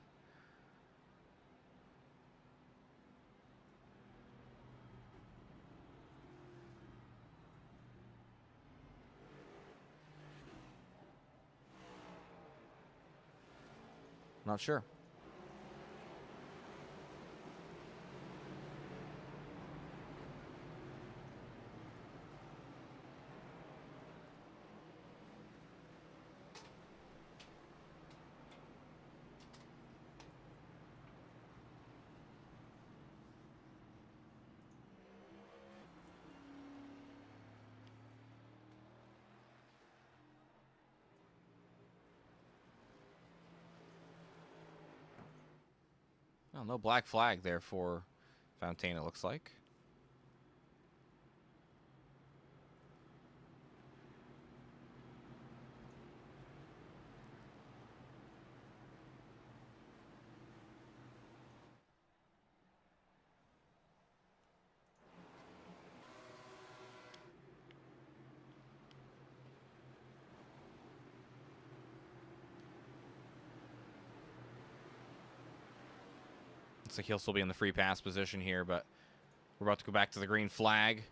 Not sure. Well, no black flag there for Fontaine, it looks like. Looks like he'll still be in the free pass position here, but we're about to go back to the green flag.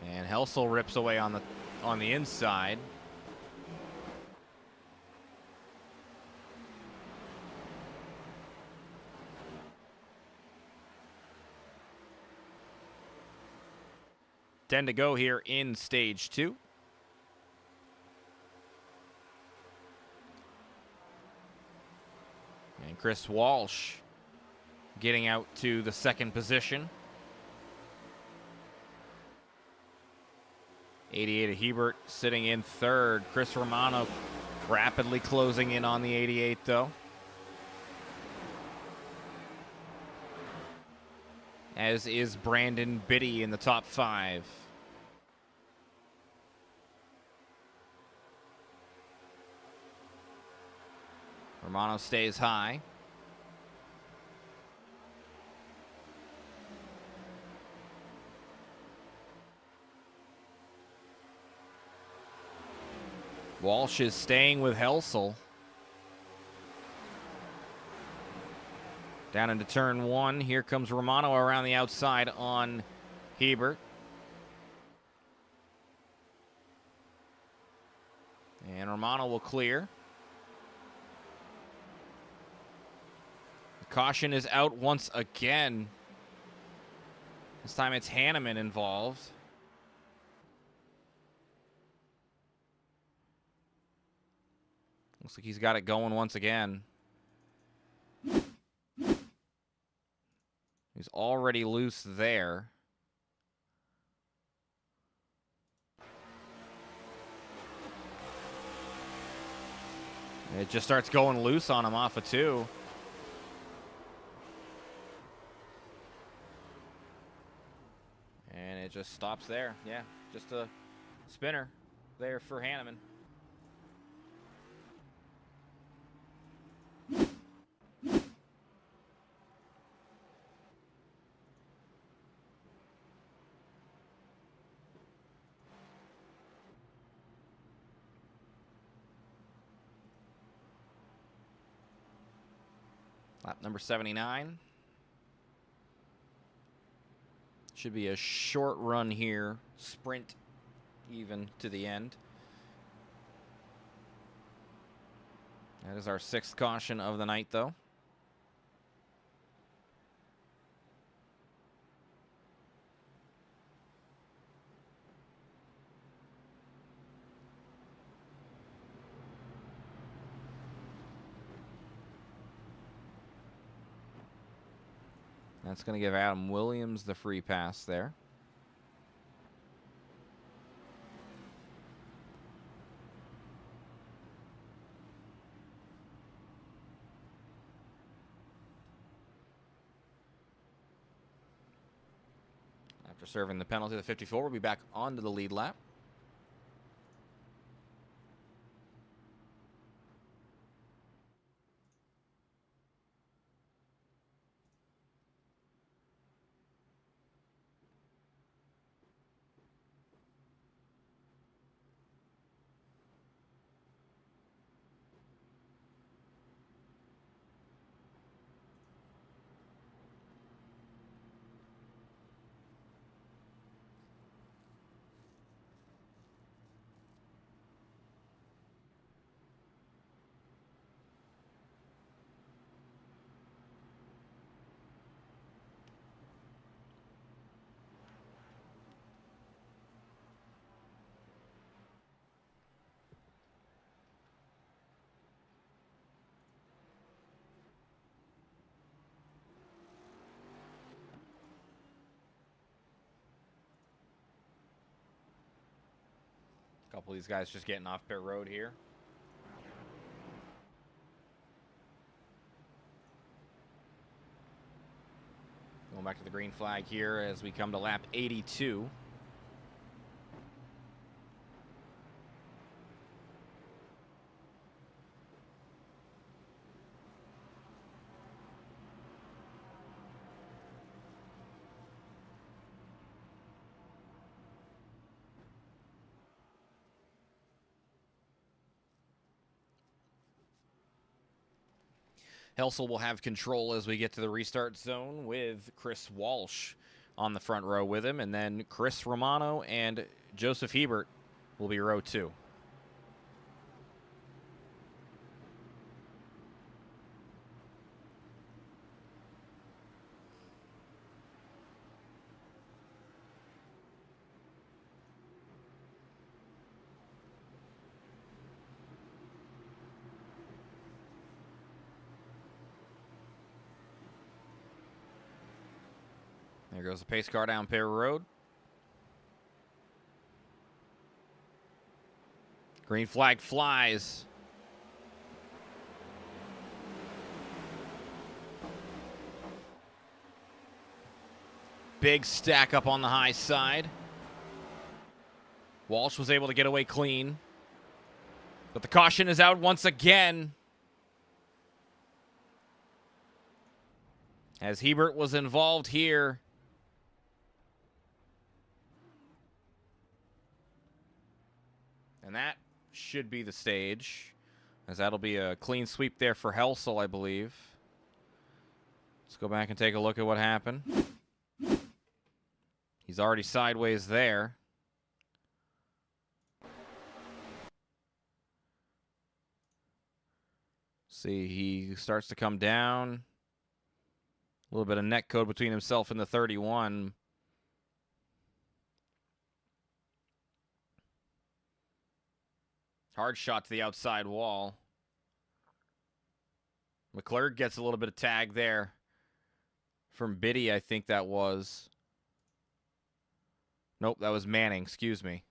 And Helsel rips away on the inside. Ten to go here in stage 2. And Chris Walsh getting out to the second position. 88 of Hebert sitting in third. Chris Romano rapidly closing in on the 88, though. As is Brandon Biddy in the top 5. Romano stays high. Walsh is staying with Helsel. Down into turn 1. Here comes Romano around the outside on Hebert. And Romano will clear. The caution is out once again. This time it's Hanneman involved. Looks like he's got it going once again. He's already loose there. It just starts going loose on him off of 2. And it just stops there. Yeah, just a spinner there for Hanneman. Lap number 79. Should be a short run here. Sprint even to the end. That is our 6th caution of the night, though. That's going to give Adam Williams the free pass there. After serving the penalty, the 54 will be back onto the lead lap. A couple of these guys just getting off pit road here. Going back to the green flag here as we come to lap 82. Helsel will have control as we get to the restart zone with Chris Walsh on the front row with him. And then Chris Romano and Joseph Hebert will be row 2. There goes the pace car down pit road. Green flag flies. Big stack up on the high side. Walsh was able to get away clean. But the caution is out once again. As Hebert was involved here. And that should be the stage, as that'll be a clean sweep there for Helsel, I believe. Let's go back and take a look at what happened. He's already sideways there. See, he starts to come down. A little bit of neck code between himself and the 31. Hard shot to the outside wall. McClurg gets a little bit of tag there from Biddy, I think that was. Nope, that was Manning, excuse me.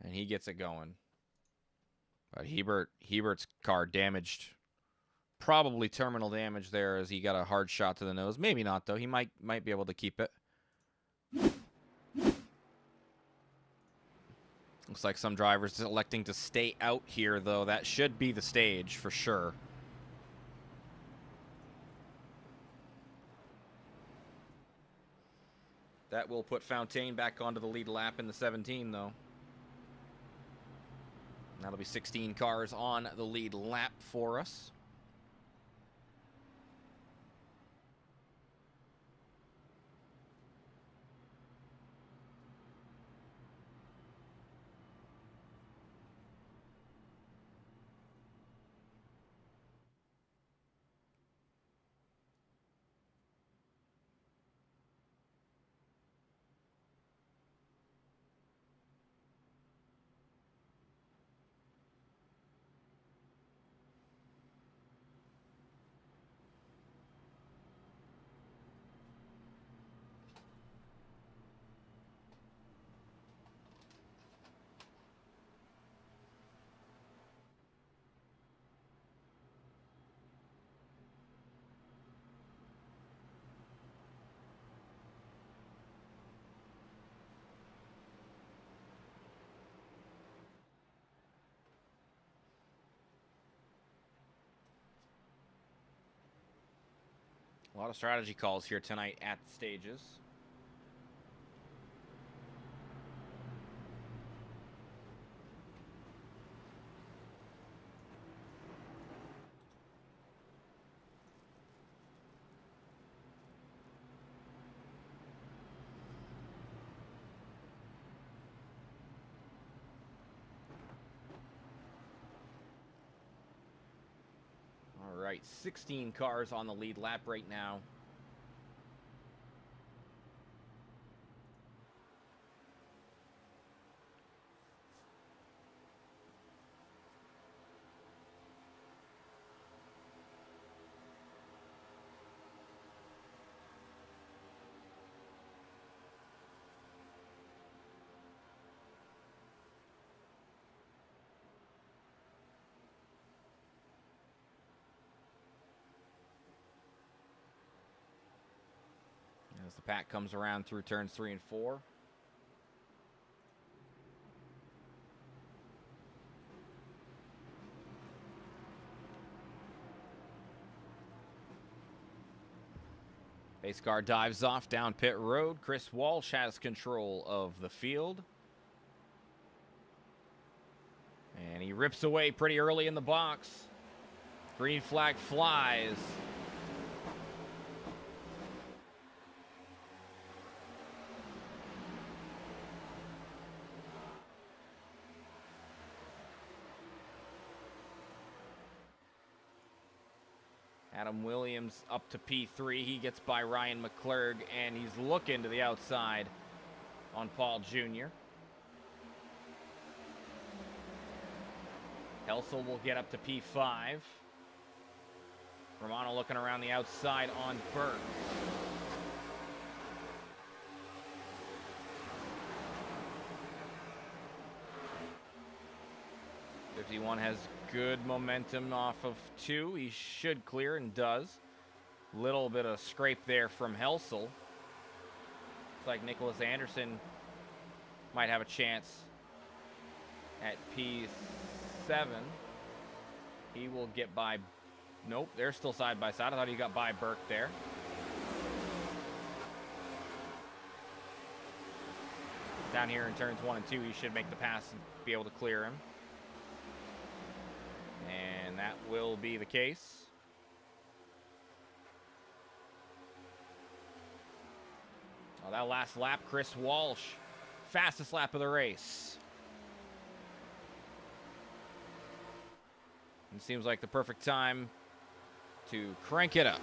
And he gets it going. But Hebert's car damaged. Probably terminal damage there as he got a hard shot to the nose. Maybe not, though. He might be able to keep it. Looks like some drivers electing to stay out here, though. That should be the stage for sure. That will put Fontaine back onto the lead lap in the 17, though. That'll be 16 cars on the lead lap for us. A lot of strategy calls here tonight at the stages. All right, 16 cars on the lead lap right now. As the pack comes around through turns 3 and 4. Pace car dives off down pit road. Chris Walsh has control of the field. And he rips away pretty early in the box. Green flag flies. Adam Williams up to P3. He gets by Ryan McClurg, and he's looking to the outside on Paul Jr. Helsel will get up to P5. Romano looking around the outside on Burke. '51 has good momentum off of 2. He should clear and does. Little bit of scrape there from Helsel. Looks like Nicholas Anderson might have a chance at P7. He will get by. Nope, they're still side by side. I thought he got by Burke there. Down here in turns 1 and 2, he should make the pass and be able to clear him. And that will be the case. Well, that last lap, Chris Walsh, fastest lap of the race. It seems like the perfect time to crank it up.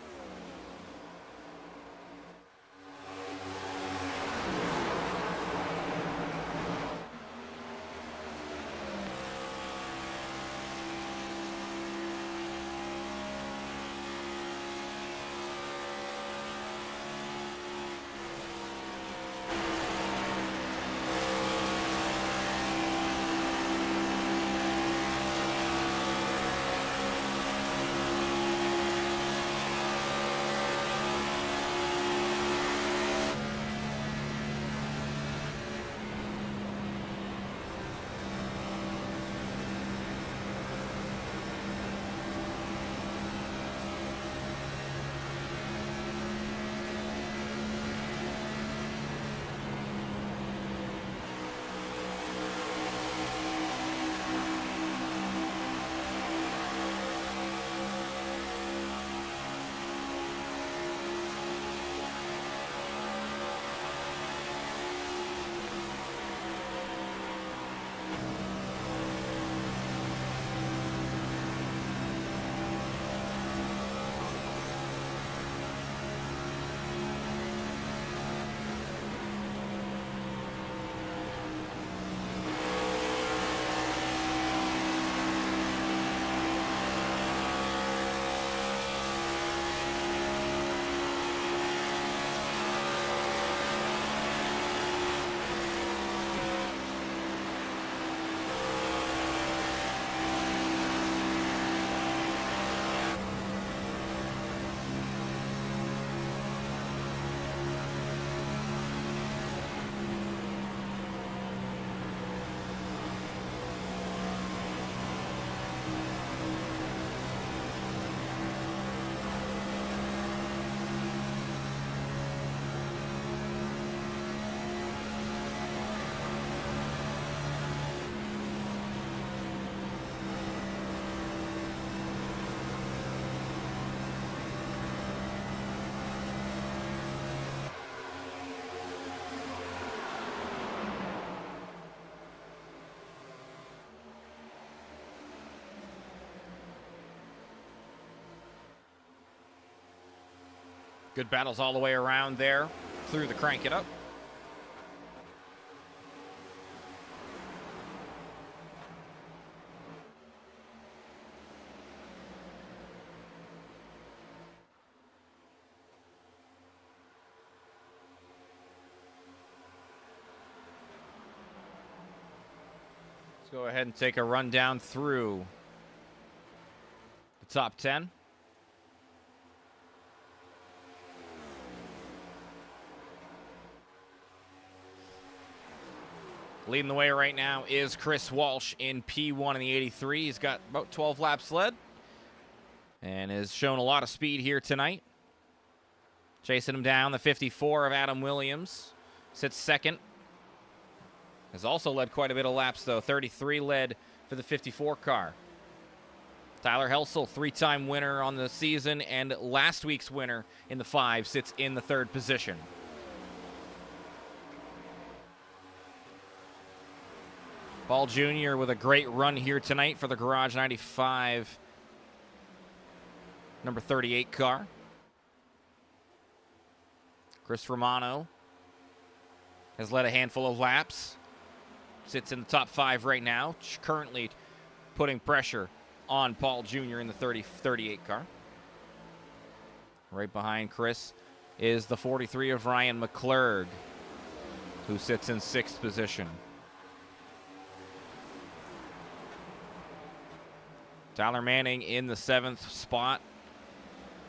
Good battles all the way around there through the crank it up. Let's go ahead and take a rundown through the top 10. Leading the way right now is Chris Walsh in P1 in the 83. He's got about 12 laps led and has shown a lot of speed here tonight. Chasing him down, the 54 of Adam Williams sits second. Has also led quite a bit of laps, though. 33 led for the 54 car. Tyler Helsel, three-time winner on the season, and last week's winner in the 5, sits in the 3rd position. Paul Jr. with a great run here tonight for the Garage 95 number 38 car. Chris Romano has led a handful of laps. Sits in the top 5 right now, currently putting pressure on Paul Jr. in the 38 car. Right behind Chris is the 43 of Ryan McClurg, who sits in 6th position. Tyler Manning in the 7th spot.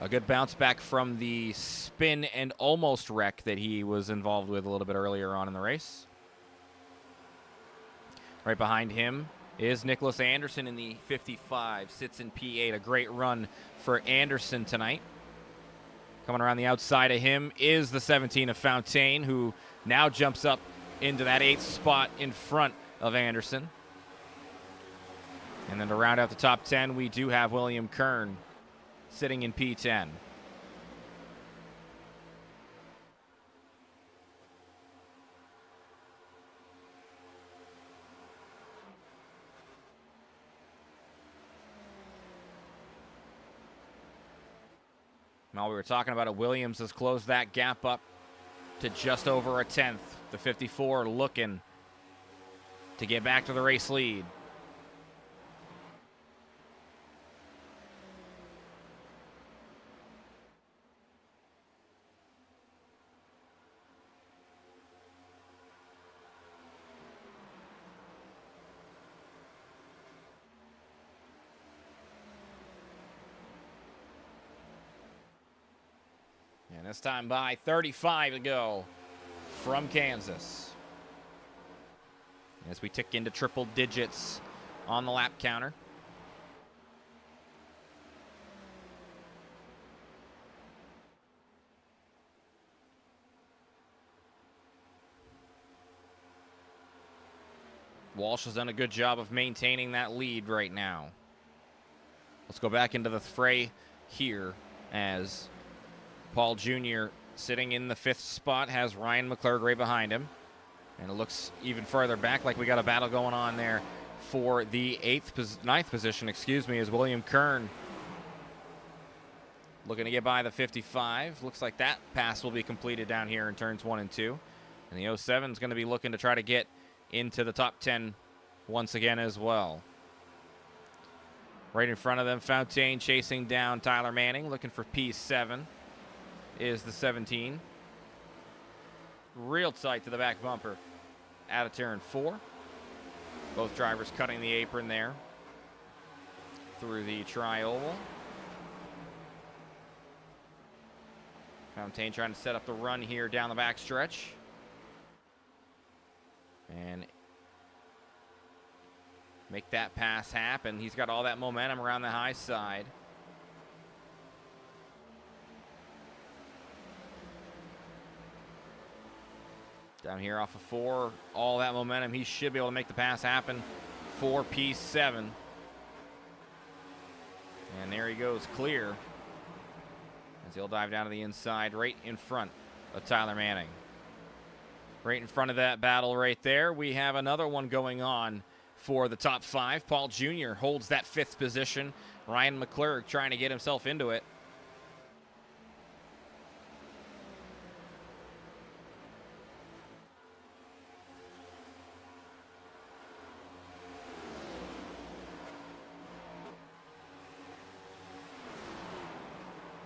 A good bounce back from the spin and almost wreck that he was involved with a little bit earlier on in the race. Right behind him is Nicholas Anderson in the 55, sits in P8. A great run for Anderson tonight. Coming around the outside of him is the 17 of Fontaine, who now jumps up into that 8th spot in front of Anderson. And then to round out the top 10, we do have William Kern sitting in P10. While we were talking about it, Williams has closed that gap up to just over a tenth. The 54 looking to get back to the race lead. And this time by 35 to go from Kansas. As we tick into triple digits on the lap counter. Walsh has done a good job of maintaining that lead right now. Let's go back into the fray here as Paul Jr. sitting in the 5th spot has Ryan McClurg right behind him. And it looks even further back like we got a battle going on there for the 9th position, as William Kern looking to get by the 55. Looks like that pass will be completed down here in turns 1 and 2. And the 07 is going to be looking to try to get into the top 10 once again as well. Right in front of them, Fontaine chasing down Tyler Manning, looking for P7. Is the 17. Real tight to the back bumper out of turn 4. Both drivers cutting the apron there through the tri-oval. Fontaine trying to set up the run here down the back stretch. And make that pass happen. He's got all that momentum around the high side. Down here off of 4, all that momentum. He should be able to make the pass happen for P7. And there he goes, clear. As he'll dive down to the inside right in front of Tyler Manning. Right in front of that battle right there, we have another one going on for the top 5. Paul Jr. holds that 5th position. Ryan McClurg trying to get himself into it.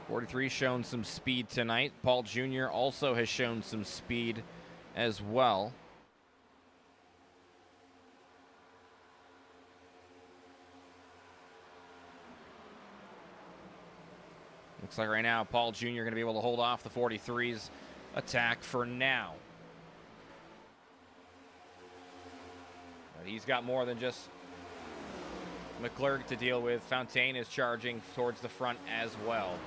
'43 shown some speed tonight. Paul Jr. also has shown some speed as well. Looks like right now Paul Jr. going to be able to hold off the 43's attack for now. But he's got more than just McClurg to deal with. Fontaine is charging towards the front as well.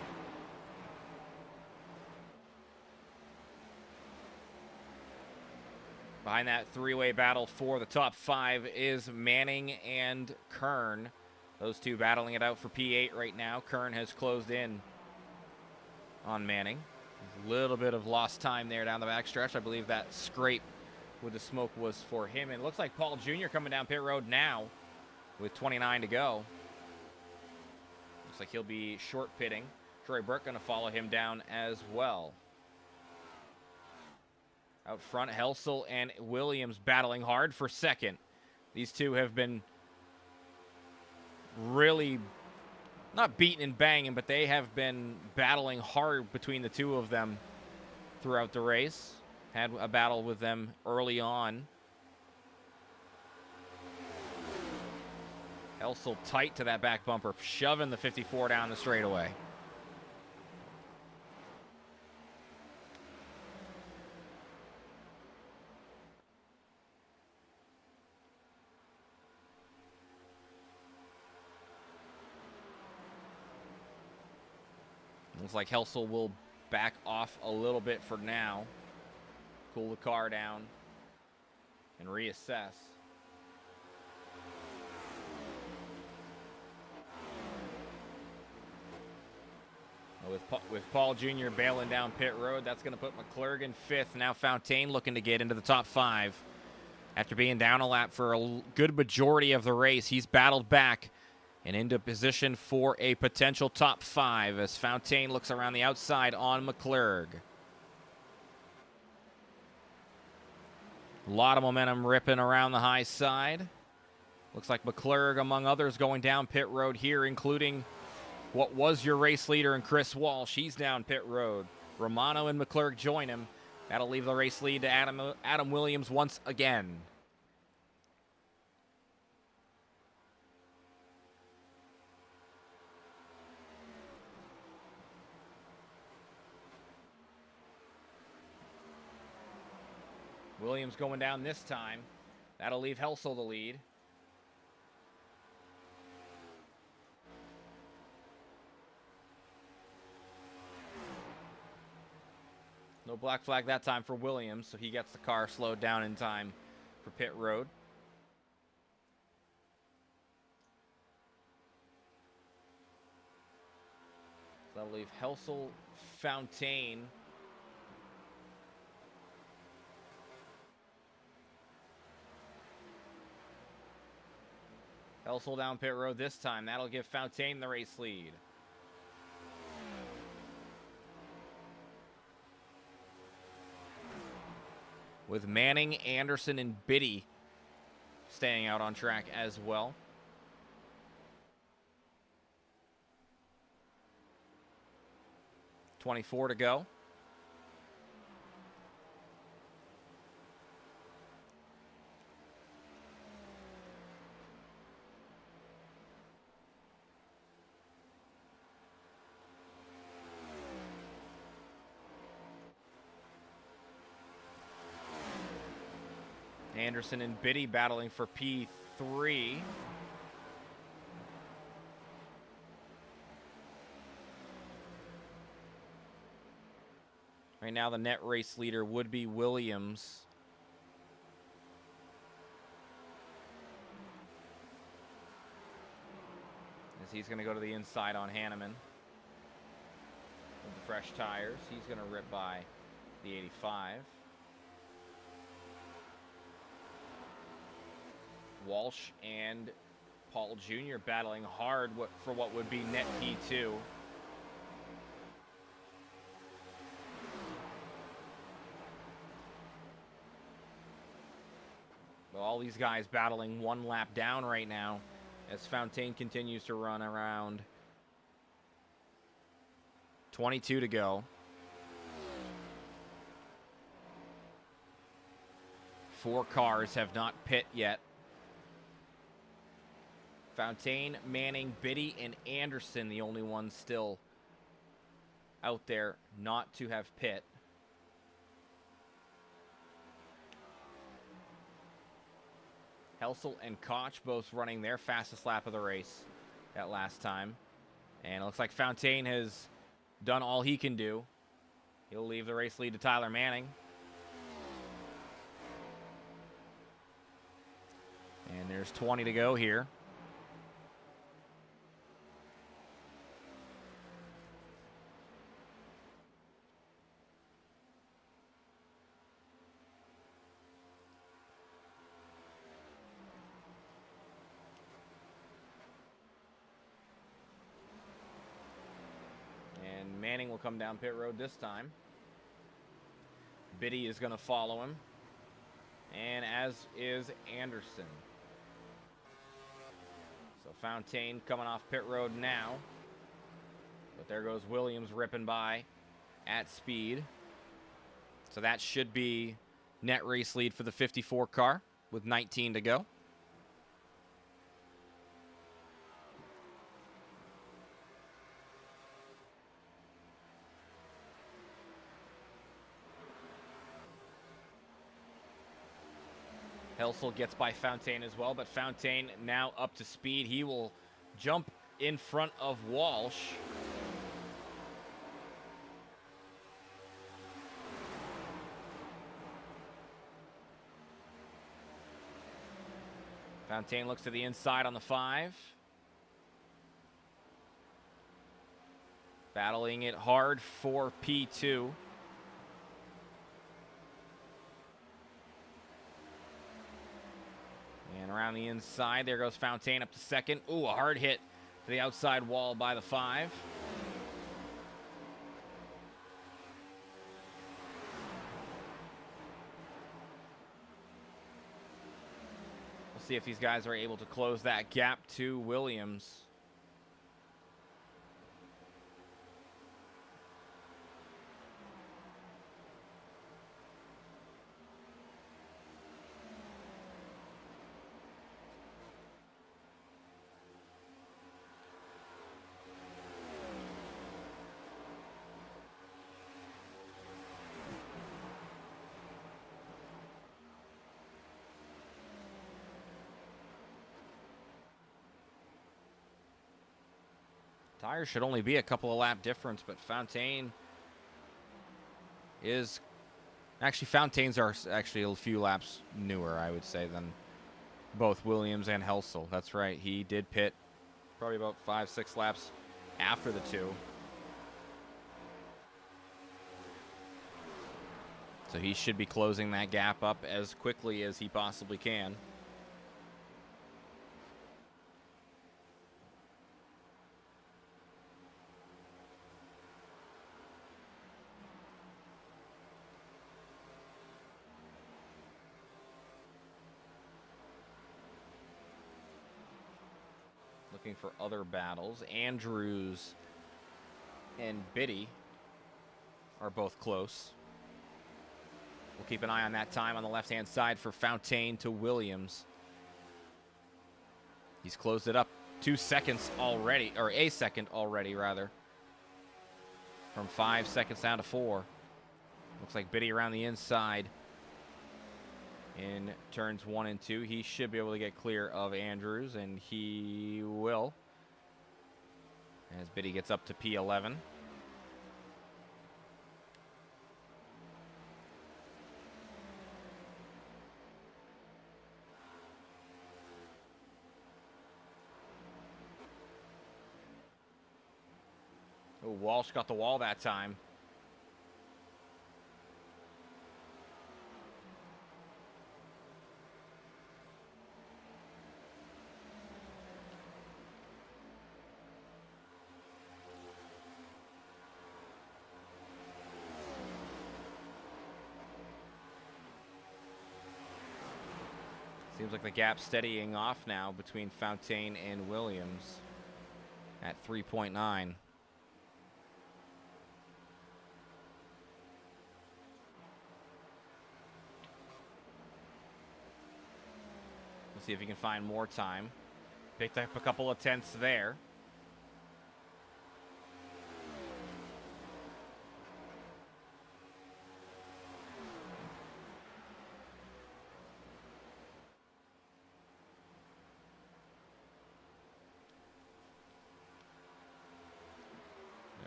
Behind that 3-way battle for the top 5 is Manning and Kern. Those two battling it out for P8 right now. Kern has closed in on Manning. A little bit of lost time there down the backstretch. I believe that scrape with the smoke was for him. And it looks like Paul Jr. coming down pit road now with 29 to go. Looks like he'll be short pitting. Troy Burke going to follow him down as well. Out front, Helsel and Williams battling hard for second. These two have been really, not beating and banging, but they have been battling hard between the two of them throughout the race. Had a battle with them early on. Helsel tight to that back bumper, shoving the 54 down the straightaway. Looks like Helsel will back off a little bit for now. Cool the car down and reassess. With Paul Jr. bailing down pit road, that's going to put McClurg in 5th. Now Fontaine looking to get into the top 5. After being down a lap for a good majority of the race, he's battled back and into position for a potential top 5 as Fountaine looks around the outside on McClurg. A lot of momentum ripping around the high side. Looks like McClurg, among others, going down pit road here, including what was your race leader in Chris Walsh. He's down pit road. Romano and McClurg join him. That'll leave the race lead to Adam Williams once again. Williams going down this time. That'll leave Helsel the lead. No black flag that time for Williams, so he gets the car slowed down in time for pit road. So that'll leave Helsel, Fountaine, Helsel down pit road this time. That'll give Fountaine the race lead. With Manning, Anderson, and Biddy staying out on track as well. .24 to go. Anderson and Biddy battling for P3. Right now, the net race leader would be Williams. As he's going to go to the inside on Hanneman. With the fresh tires, he's going to rip by the 85. Walsh and Paul Jr. battling hard for what would be net P2. Well, all these guys battling one lap down right now as Fountaine continues to run around. 22 to go. 4 cars have not pit yet. Fountaine, Manning, Biddy, and Anderson, the only ones still out there not to have pit. Helsel and Koch both running their fastest lap of the race that last time. And it looks like Fountaine has done all he can do. He'll leave the race lead to Tyler Manning. And there's 20 to go here. Manning will come down pit road this time. Biddy is going to follow him. And as is Anderson. So Fountaine coming off pit road now. But there goes Williams ripping by at speed. So that should be net race lead for the 54 car with 19 to go. Helsel gets by Fountaine as well, but Fountaine now up to speed. He will jump in front of Walsh. Fountaine looks to the inside on the 5. Battling it hard for P2. And around the inside, there goes Fountaine up to second. Ooh, a hard hit to the outside wall by the 5. We'll see if these guys are able to close that gap to Williams. Tires should only be a couple of lap difference, but Fontaine is... Actually, Fontaine's are actually a few laps newer, I would say, than both Williams and Helsel. That's right. He did pit probably about 5-6 laps after the two. So he should be closing that gap up as quickly as he possibly can. Looking for other battles. Andrews and Biddy are both close. We'll keep an eye on that time on the left-hand side for Fontaine to Williams. He's closed it up 2 seconds already, or a second already, rather. From 5 seconds down to 4. Looks like Biddy around the inside in turns 1 and 2. He should be able to get clear of Andrews, and he will, as Biddy gets up to P11. Oh, Walsh got the wall that time. Seems like the gap's steadying off now between Fontaine and Williams at 3.9. We'll see if he can find more time. Picked up a couple of tenths there.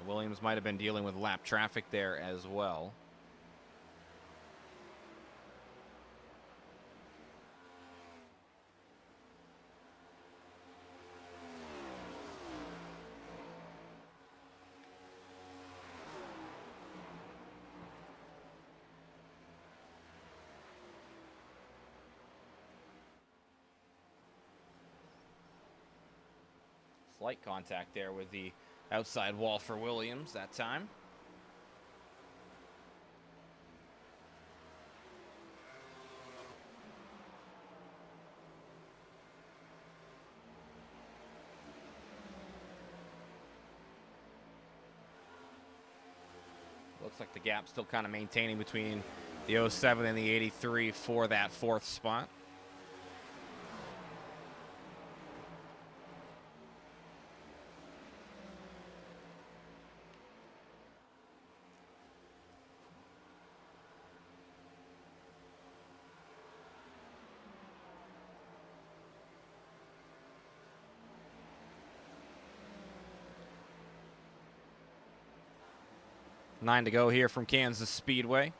Williams might have been dealing with lap traffic there as well. Slight contact there with the outside wall for Williams that time. Looks like the gap still kind of maintaining between the 07 and the 83 for that 4th spot. Nine to go here from Kansas Speedway.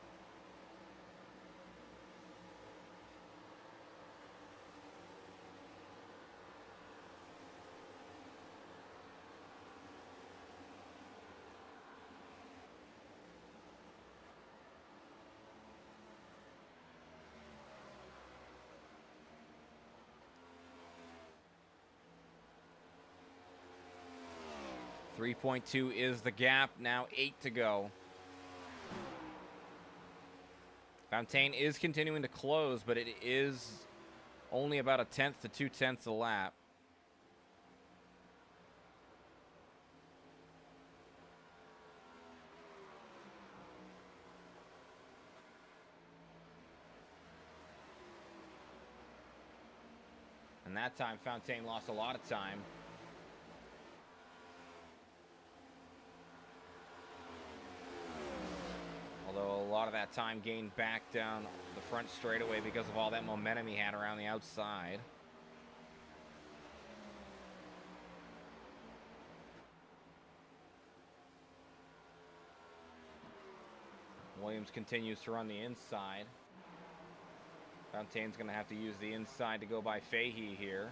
3.2 is the gap. Now 8 to go. Fontaine is continuing to close, but it is only about 1/10 to 2/10 a lap. And that time, Fontaine lost a lot of time. Although a lot of that time gained back down the front straightaway because of all that momentum he had around the outside. Williams continues to run the inside. Fontaine's going to have to use the inside to go by Fahey here.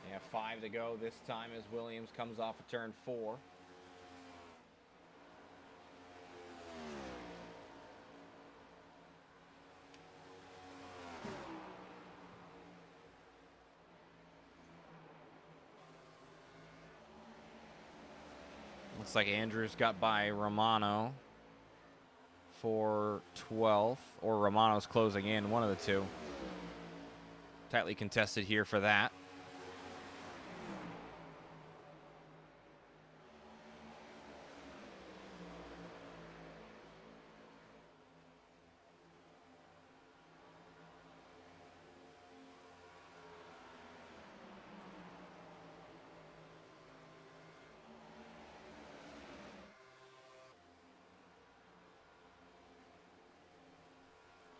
They have 5 to go this time as Williams comes off of turn 4. Looks like Andrews got by Romano for 12th, or Romano's closing in, one of the two. Tightly contested here for that.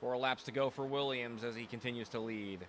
Four laps to go for Williams as he continues to lead.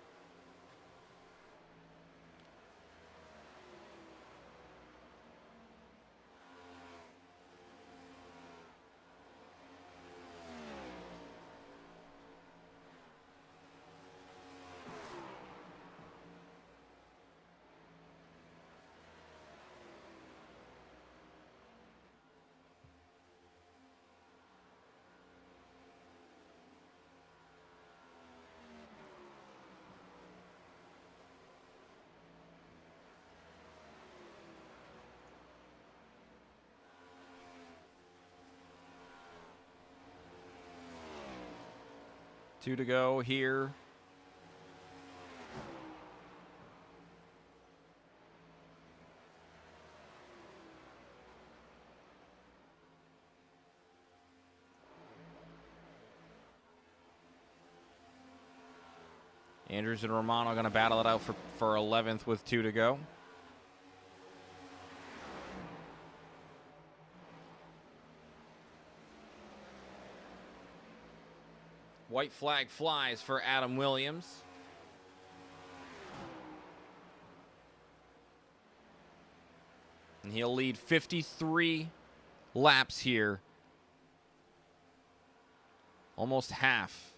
Two to go here. Andrews and Romano going to battle it out for 11th with 2 to go. White flag flies for Adam Williams. And he'll lead 53 laps here. Almost half.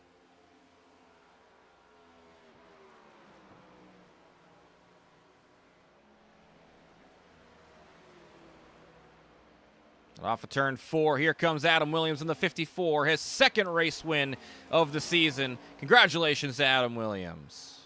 Off of turn 4, here comes Adam Williams in the 54, his second race win of the season. Congratulations to Adam Williams.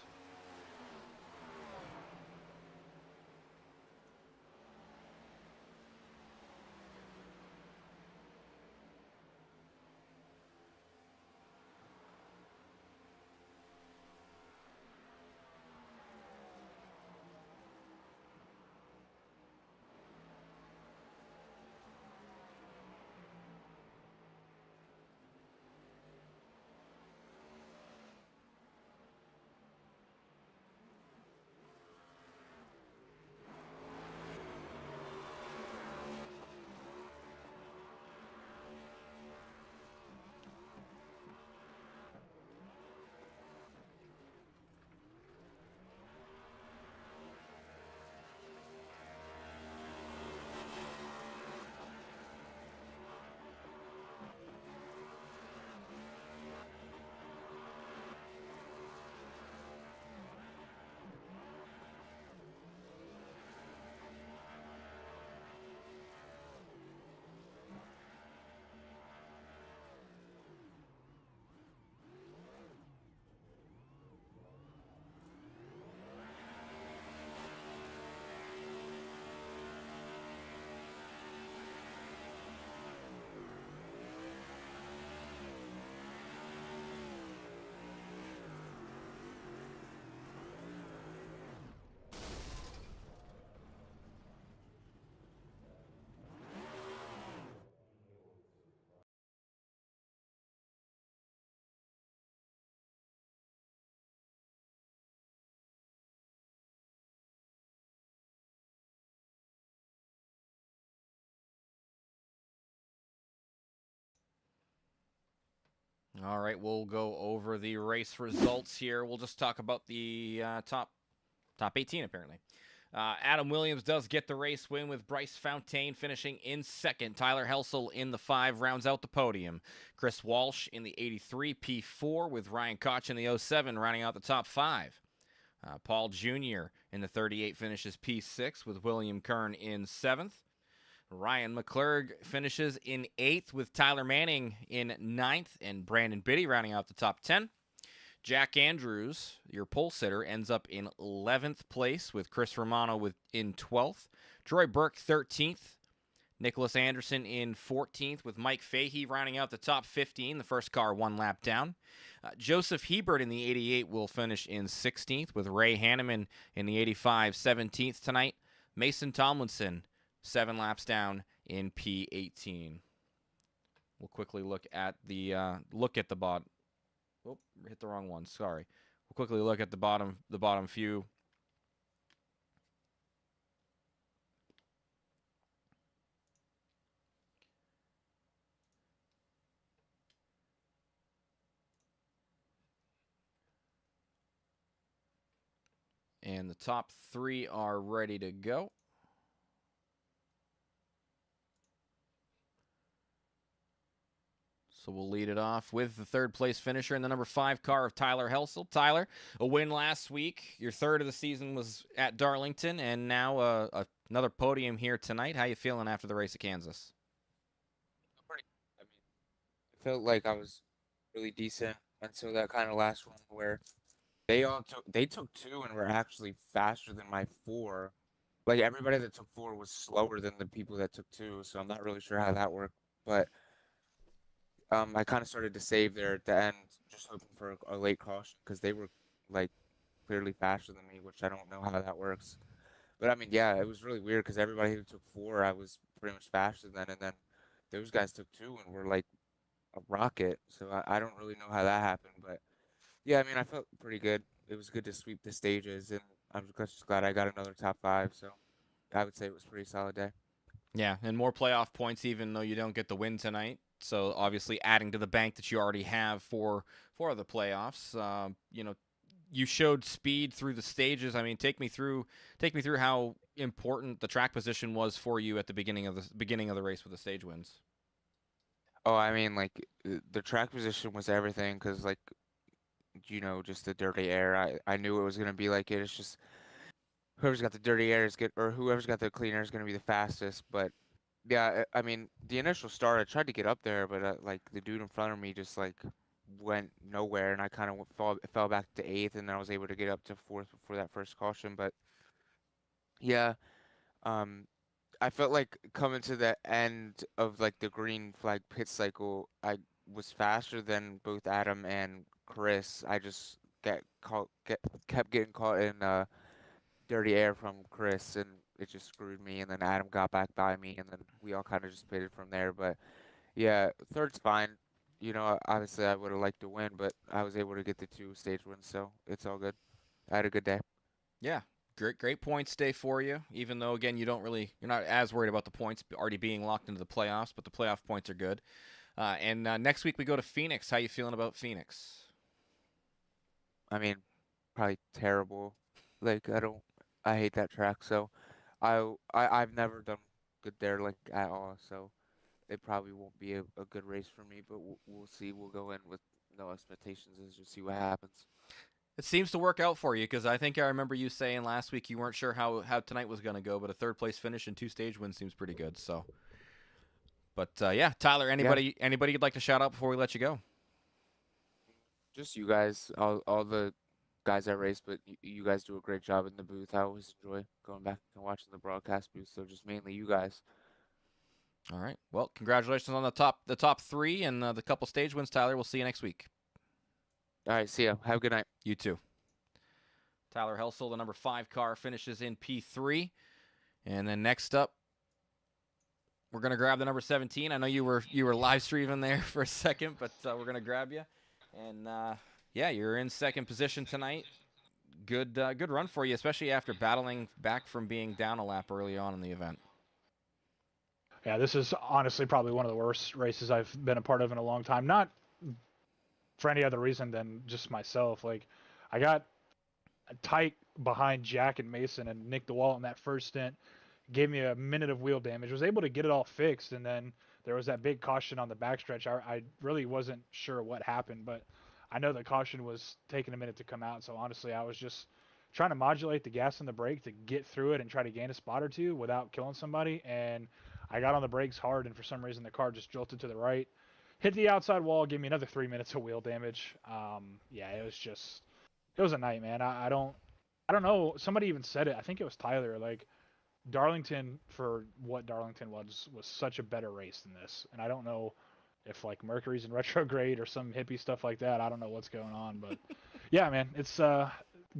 All right, we'll go over the race results here. We'll just talk about the top 18 apparently. Adam Williams does get the race win with Bryce Fountaine finishing in second. Tyler Helsel in the 5 rounds out the podium. Chris Walsh in the 83 P4 with Ryan Koch in the 07 rounding out the top 5. Paul Jr. in the 38 finishes P6 with William Kern in 7th. Ryan McClurg finishes in 8th with Tyler Manning in 9th and Brandon Biddy rounding out the top 10. Jack Andrews, your pole sitter, ends up in 11th place with Chris Romano in 12th. Troy Burke 13th. Nicholas Anderson in 14th with Mike Fahey rounding out the top 15, the first car 1 lap down. Joseph Hebert in the 88 will finish in 16th with Ray Hanneman in the 85 17th tonight. Mason Tomlinson 7 laps down in P18. We'll quickly look at the bottom. Oh, hit the wrong one. Sorry. We'll quickly look at the bottom few. And the top 3 are ready to go. So we'll lead it off with the 3rd place finisher in the number 5 car of Tyler Helsel. Tyler, a win last week. Your 3rd of the season was at Darlington, and now another podium here tonight. How you feeling after the race at Kansas? Pretty. I mean, I felt like I was really decent until that kind of last one where they took 2 and were actually faster than my 4. Like everybody that took 4 was slower than the people that took 2, so I'm not really sure how that worked. But I kind of started to save there at the end, just hoping for a late caution because they were like clearly faster than me, which I don't know how that works. But I mean, yeah, it was really weird because everybody who took 4, I was pretty much faster than, and then those guys took 2 and were like a rocket. So I don't really know how that happened, but yeah, I mean, I felt pretty good. It was good to sweep the stages, and I'm just glad I got another top 5. So I would say it was a pretty solid day. Yeah, and more playoff points even though you don't get the win tonight. So obviously adding to the bank that you already have for the playoffs. You showed speed through the stages. I mean, take me through how important the track position was for you at the beginning of the race with the stage wins. Oh, I mean, like the track position was everything because, like, just the dirty air. I knew it was gonna be like it. It's just whoever's got the dirty air is good, or whoever's got the clean air is gonna be the fastest. But yeah, I mean, the initial start, I tried to get up there, but like the dude in front of me just like went nowhere, and I kind of fell back to 8th, and then I was able to get up to 4th before that first caution. But yeah, um, I felt like coming to the end of like the green flag pit cycle, I was faster than both Adam and Chris. I just kept getting caught in dirty air from Chris, and it just screwed me. And then Adam got back by me, and then we all kind of just pitted from there. But yeah, third's fine. Obviously I would have liked to win, but I was able to get the 2 stage wins, so it's all good. I had a good day. Yeah, great points day for you. Even though again you're not as worried about the points already being locked into the playoffs, but the playoff points are good. And next week we go to Phoenix. How you feeling about Phoenix? I mean, probably terrible. Like I hate that track. So I've never done good there like at all. So it probably won't be a good race for me. But we'll see. We'll go in with no expectations and just see what happens. It seems to work out for you because I think I remember you saying last week you weren't sure how tonight was going to go, but a 3rd place finish and 2 stage wins seems pretty good. So, but yeah, Tyler, Yeah, anybody you'd like to shout out before we let you go? just you guys, all the guys I race, but you guys do a great job in the booth. I always enjoy going back and watching the broadcast booth. So just mainly you guys. All right. Well, congratulations on the top 3 and the couple stage wins, Tyler. We'll see you next week. All right, see ya. Have a good night. You too. Tyler Helsel, the number 5 car, finishes in P3. And then next up, we're gonna grab the number 17. I know you were live streaming there for a second, but we're gonna grab you. And yeah, you're in 2nd position tonight. Good run for you, especially after battling back from being down a lap early on in the event. Yeah, this is honestly probably one of the worst races I've been a part of in a long time. Not for any other reason than just myself. Like, I got tight behind Jack and Mason and Nick DeWalt in that first stint. Gave me a minute of wheel damage. Was able to get it all fixed, and then there was that big caution on the backstretch. I really wasn't sure what happened, but I know the caution was taking a minute to come out. So honestly, I was just trying to modulate the gas and the brake to get through it and try to gain a spot or two without killing somebody. And I got on the brakes hard, and for some reason the car just jolted to the right, hit the outside wall, gave me another 3 minutes of wheel damage. Yeah, it was a night, man. I don't know. Somebody even said it. I think it was Tyler. Like, Darlington, for what Darlington was such a better race than this. And I don't know if like Mercury's in retrograde or some hippie stuff like that. I don't know what's going on, but yeah, man, it's a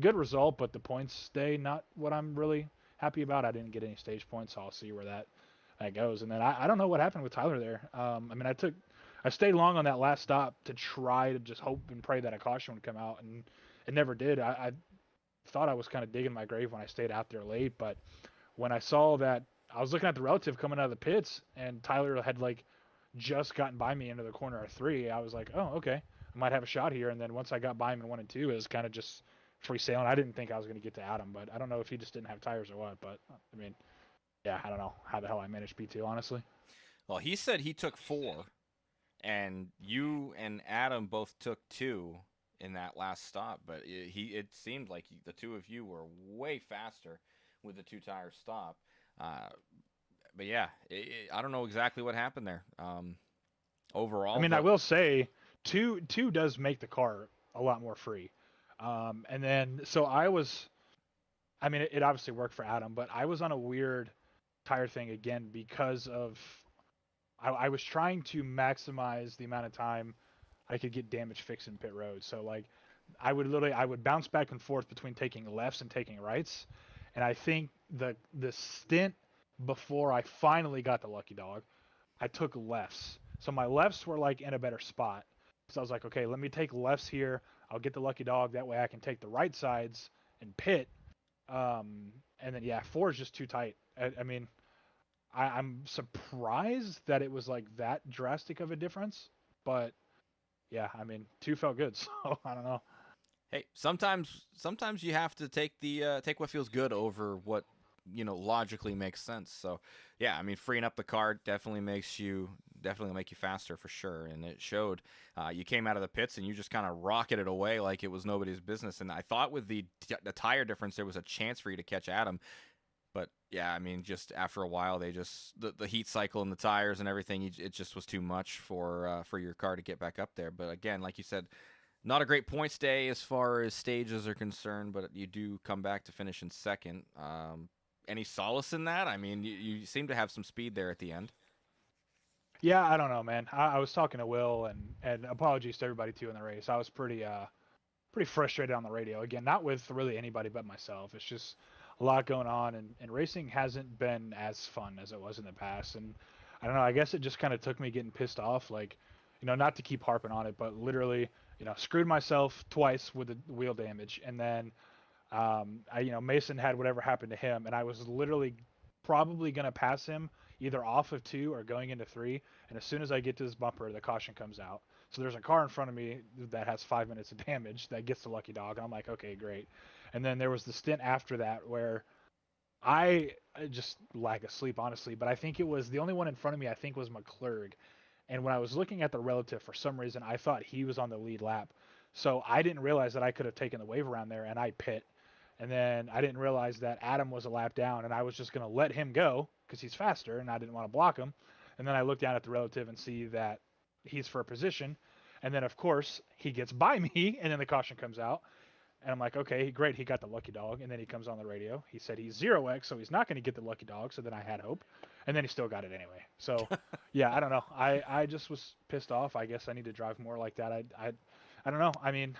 good result, but the points stay not what I'm really happy about. I didn't get any stage points, so I'll see where that goes. And then I don't know what happened with Tyler there. I mean, I stayed long on that last stop to try to just hope and pray that a caution would come out, and it never did. I thought I was kind of digging my grave when I stayed out there late, but when I saw that, I was looking at the relative coming out of the pits, and Tyler had like just gotten by me into the corner of 3. I was like, oh, okay, I might have a shot here. And then once I got by him in 1 and 2, it was kind of just free sailing. I didn't think I was going to get to Adam, but I don't know if he just didn't have tires or what. But I mean, yeah, I don't know how the hell I managed P2, honestly. Well, he said he took 4, and you and Adam both took 2 in that last stop. But it seemed like the two of you were way faster with the 2-tire stop. But yeah, I don't know exactly what happened there. Overall, I mean, I will say, two does make the car a lot more free. And then, so I mean, it obviously worked for Adam, but I was on a weird tire thing again because of, I was trying to maximize the amount of time I could get damage fixed in pit road. So like, I would bounce back and forth between taking lefts and taking rights. And I think the stint before I finally got the lucky dog, I took lefts. So my lefts were like in a better spot. So I was like, okay, let me take lefts here. I'll get the lucky dog. That way I can take the right sides and pit. And then, yeah, 4 is just too tight. I mean, I'm surprised that it was like that drastic of a difference. But, yeah, I mean, 2 felt good. So I don't know. Hey, sometimes you have to take take what feels good over what logically makes sense. So yeah, I mean, freeing up the car definitely make you faster for sure, and it showed. You came out of the pits and you just kind of rocketed away like it was nobody's business. And I thought with the tire difference there was a chance for you to catch Adam, but yeah, I mean, just after a while they just the heat cycle and the tires and everything, it just was too much for your car to get back up there. But again, like you said, not a great points day as far as stages are concerned, but you do come back to finish in second. Any solace in that? I mean, you seem to have some speed there at the end. Yeah, I don't know, man. I was talking to Will, and apologies to everybody too in the race. I was pretty frustrated on the radio. Again, not with really anybody but myself. It's just a lot going on, and racing hasn't been as fun as it was in the past. And I don't know. I guess it just kind of took me getting pissed off, like, not to keep harping on it, but literally, screwed myself twice with the wheel damage, and then Mason had whatever happened to him, and I was literally probably going to pass him either off of 2 or going into 3. And as soon as I get to this bumper, the caution comes out. So there's a car in front of me that has 5 minutes of damage that gets the lucky dog. And I'm like, okay, great. And then there was the stint after that where I just lack of sleep, honestly. But I think it was the only one in front of me, I think, was McClurg. And when I was looking at the relative, for some reason, I thought he was on the lead lap. So I didn't realize that I could have taken the wave around there, and I pit. And then I didn't realize that Adam was a lap down, and I was just going to let him go because he's faster, and I didn't want to block him. And then I look down at the relative and see that he's for a position. And then, of course, he gets by me, and then the caution comes out. And I'm like, okay, great, he got the lucky dog. And then he comes on the radio. He said he's 0x, so he's not going to get the lucky dog. So then I had hope. And then he still got it anyway. So, yeah, I don't know. I just was pissed off. I guess I need to drive more like that. I don't know. I mean,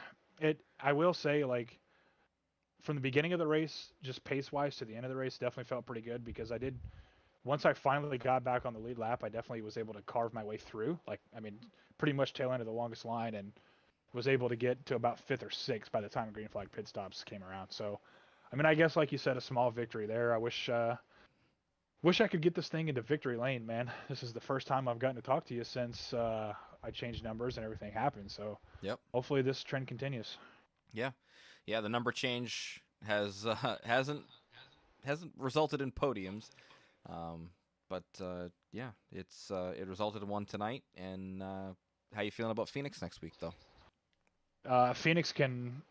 I will say, like, from the beginning of the race, just pace-wise to the end of the race, definitely felt pretty good because once I finally got back on the lead lap, I definitely was able to carve my way through. Like, I mean, pretty much tail end of the longest line, and was able to get to about 5th or 6th by the time green flag pit stops came around. So, I mean, I guess, like you said, a small victory there. I wish I could get this thing into victory lane, man. This is the first time I've gotten to talk to you since I changed numbers and everything happened. So Yep. hopefully this trend continues. Yeah. The number change has hasn't resulted in podiums, but yeah, it resulted in one tonight. And how you feeling about Phoenix next week, though? Phoenix can.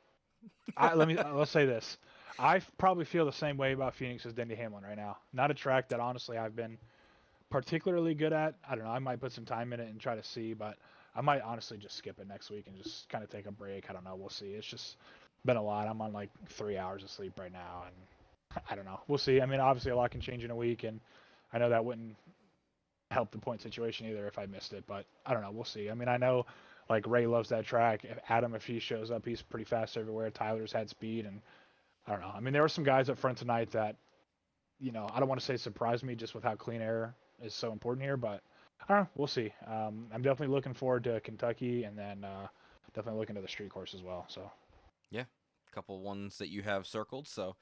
Let's say this. I probably feel the same way about Phoenix as Denny Hamlin right now. Not a track that honestly I've been particularly good at. I don't know. I might put some time in it and try to see, but I might honestly just skip it next week and just kind of take a break. I don't know. We'll see. It's just been a lot. I'm on like 3 hours of sleep right now, and I don't know. We'll see. I mean, obviously a lot can change in a week, and I know that wouldn't help the point situation either if I missed it, but I don't know. We'll see. I mean, I know like Ray loves that track. If he shows up, he's pretty fast everywhere. Tyler's had speed, and I don't know. I mean, there were some guys up front tonight that, I don't want to say surprised me just with how clean air is so important here, but I don't know. We'll see. I'm definitely looking forward to Kentucky, and then definitely looking to the street course as well. So Yeah, a couple ones that you have circled. So,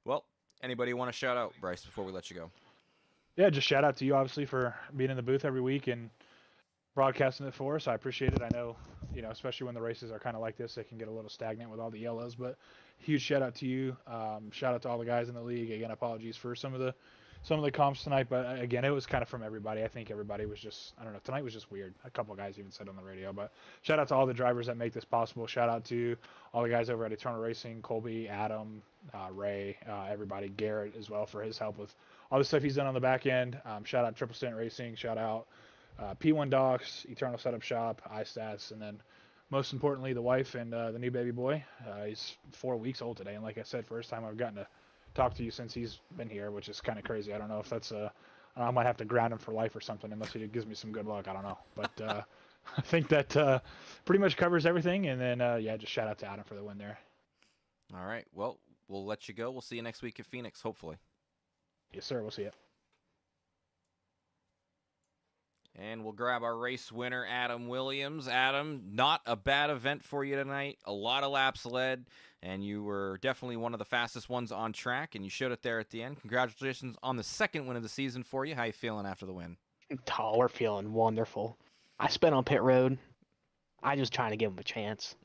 well, anybody want to shout out, Bryce, before we let you go? yeah, just shout out to you obviously for being in the booth every week and broadcasting it for us. I appreciate it. I know, especially when the races are kind of like this, it can get a little stagnant with all the yellows, but huge shout out to you. Shout out to all the guys in the league. Again, apologies for some of the comps tonight, but again, it was kind of from everybody. I think everybody was just, I don't know, tonight was just weird. A couple of guys even said on the radio, but shout out to all the drivers that make this possible. Shout out to all the guys over at Eternal Racing, Colby, Adam, Ray, everybody, Garrett as well for his help with all the stuff he's done on the back end. Shout out Triple Stint Racing. Shout out P1 Docs, Eternal Setup Shop, iStats, and then most importantly, the wife and the new baby boy. He's 4 weeks old today, and like I said, first time I've gotten to talk to you since he's been here, which is kind of crazy. I don't know if that's I might have to ground him for life or something unless he gives me some good luck. I don't know, but I think that pretty much covers everything. And then yeah, just shout out to Adam for the win there. All right. Well, we'll let you go. We'll see you next week at Phoenix, hopefully. Yes, sir. We'll see you. And we'll grab our race winner, Adam Williams. Adam, not a bad event for you tonight. A lot of laps led, and you were definitely one of the fastest ones on track, and you showed it there at the end. Congratulations on the second win of the season for you. How you feeling after the win? Oh, we're feeling wonderful. I spent on pit road. I just trying to give them a chance,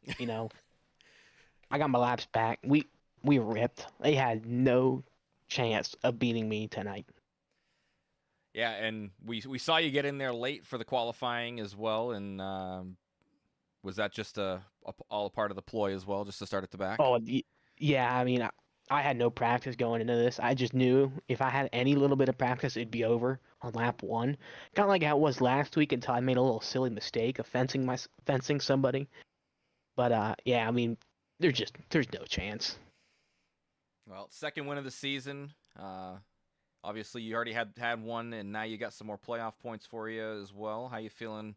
I got my laps back. We ripped. They had no chance of beating me tonight. Yeah, and we saw you get in there late for the qualifying as well, and was that just all a part of the ploy as well, just to start at the back? Oh, yeah. I mean, I had no practice going into this. I just knew if I had any little bit of practice, it'd be over on lap one. Kind of like how it was last week until I made a little silly mistake of fencing somebody. But yeah, I mean, there's no chance. Well, second win of the season. Obviously, you already had one, and now you got some more playoff points for you as well. How you feeling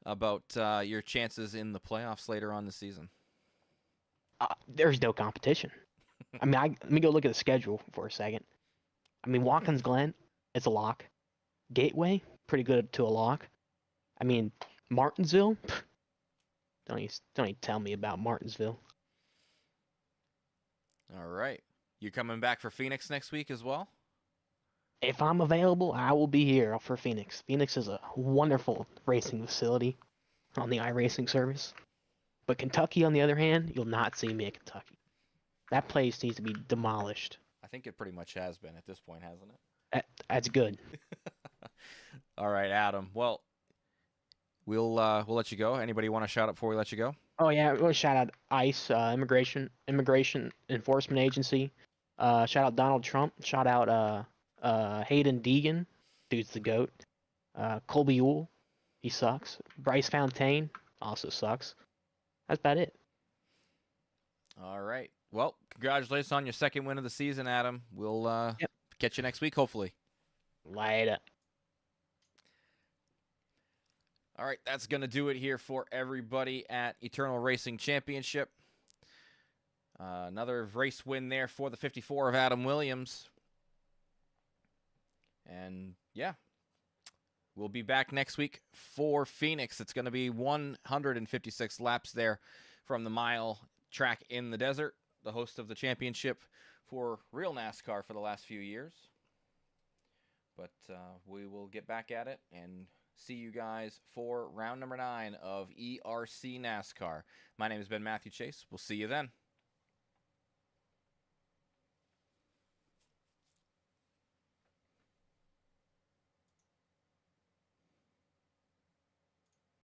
about your chances in the playoffs later on this season? There's no competition. I mean, let me go look at the schedule for a second. I mean, Watkins Glen, it's a lock. Gateway, pretty good to a lock. I mean, Martinsville, don't even tell me about Martinsville. All right. You coming back for Phoenix next week as well? If I'm available, I will be here for Phoenix. Phoenix is a wonderful racing facility on the iRacing service. But Kentucky, on the other hand, you'll not see me at Kentucky. That place needs to be demolished. I think it pretty much has been at this point, hasn't it? That's good. All right, Adam. Well, we'll let you go. Anybody want to shout out before we let you go? Oh yeah, we'll shout out ICE, Immigration Enforcement Agency. Shout out Donald Trump. Shout out Hayden Deegan, dude's the GOAT. Colby Ewell, he sucks. Bryce Fontaine also sucks. That's about it. All right. Well, congratulations on your second win of the season, Adam. We'll catch you next week, hopefully. Later. All right, that's going to do it here for everybody at Eternal Racing Championship. Another race win there for the 54 of Adam Williams. And, yeah, we'll be back next week for Phoenix. It's going to be 156 laps there from the mile track in the desert, the host of the championship for real NASCAR for the last few years. But we will get back at it and see you guys for round number 9 of ERC NASCAR. My name has been Matthew Chase. We'll see you then.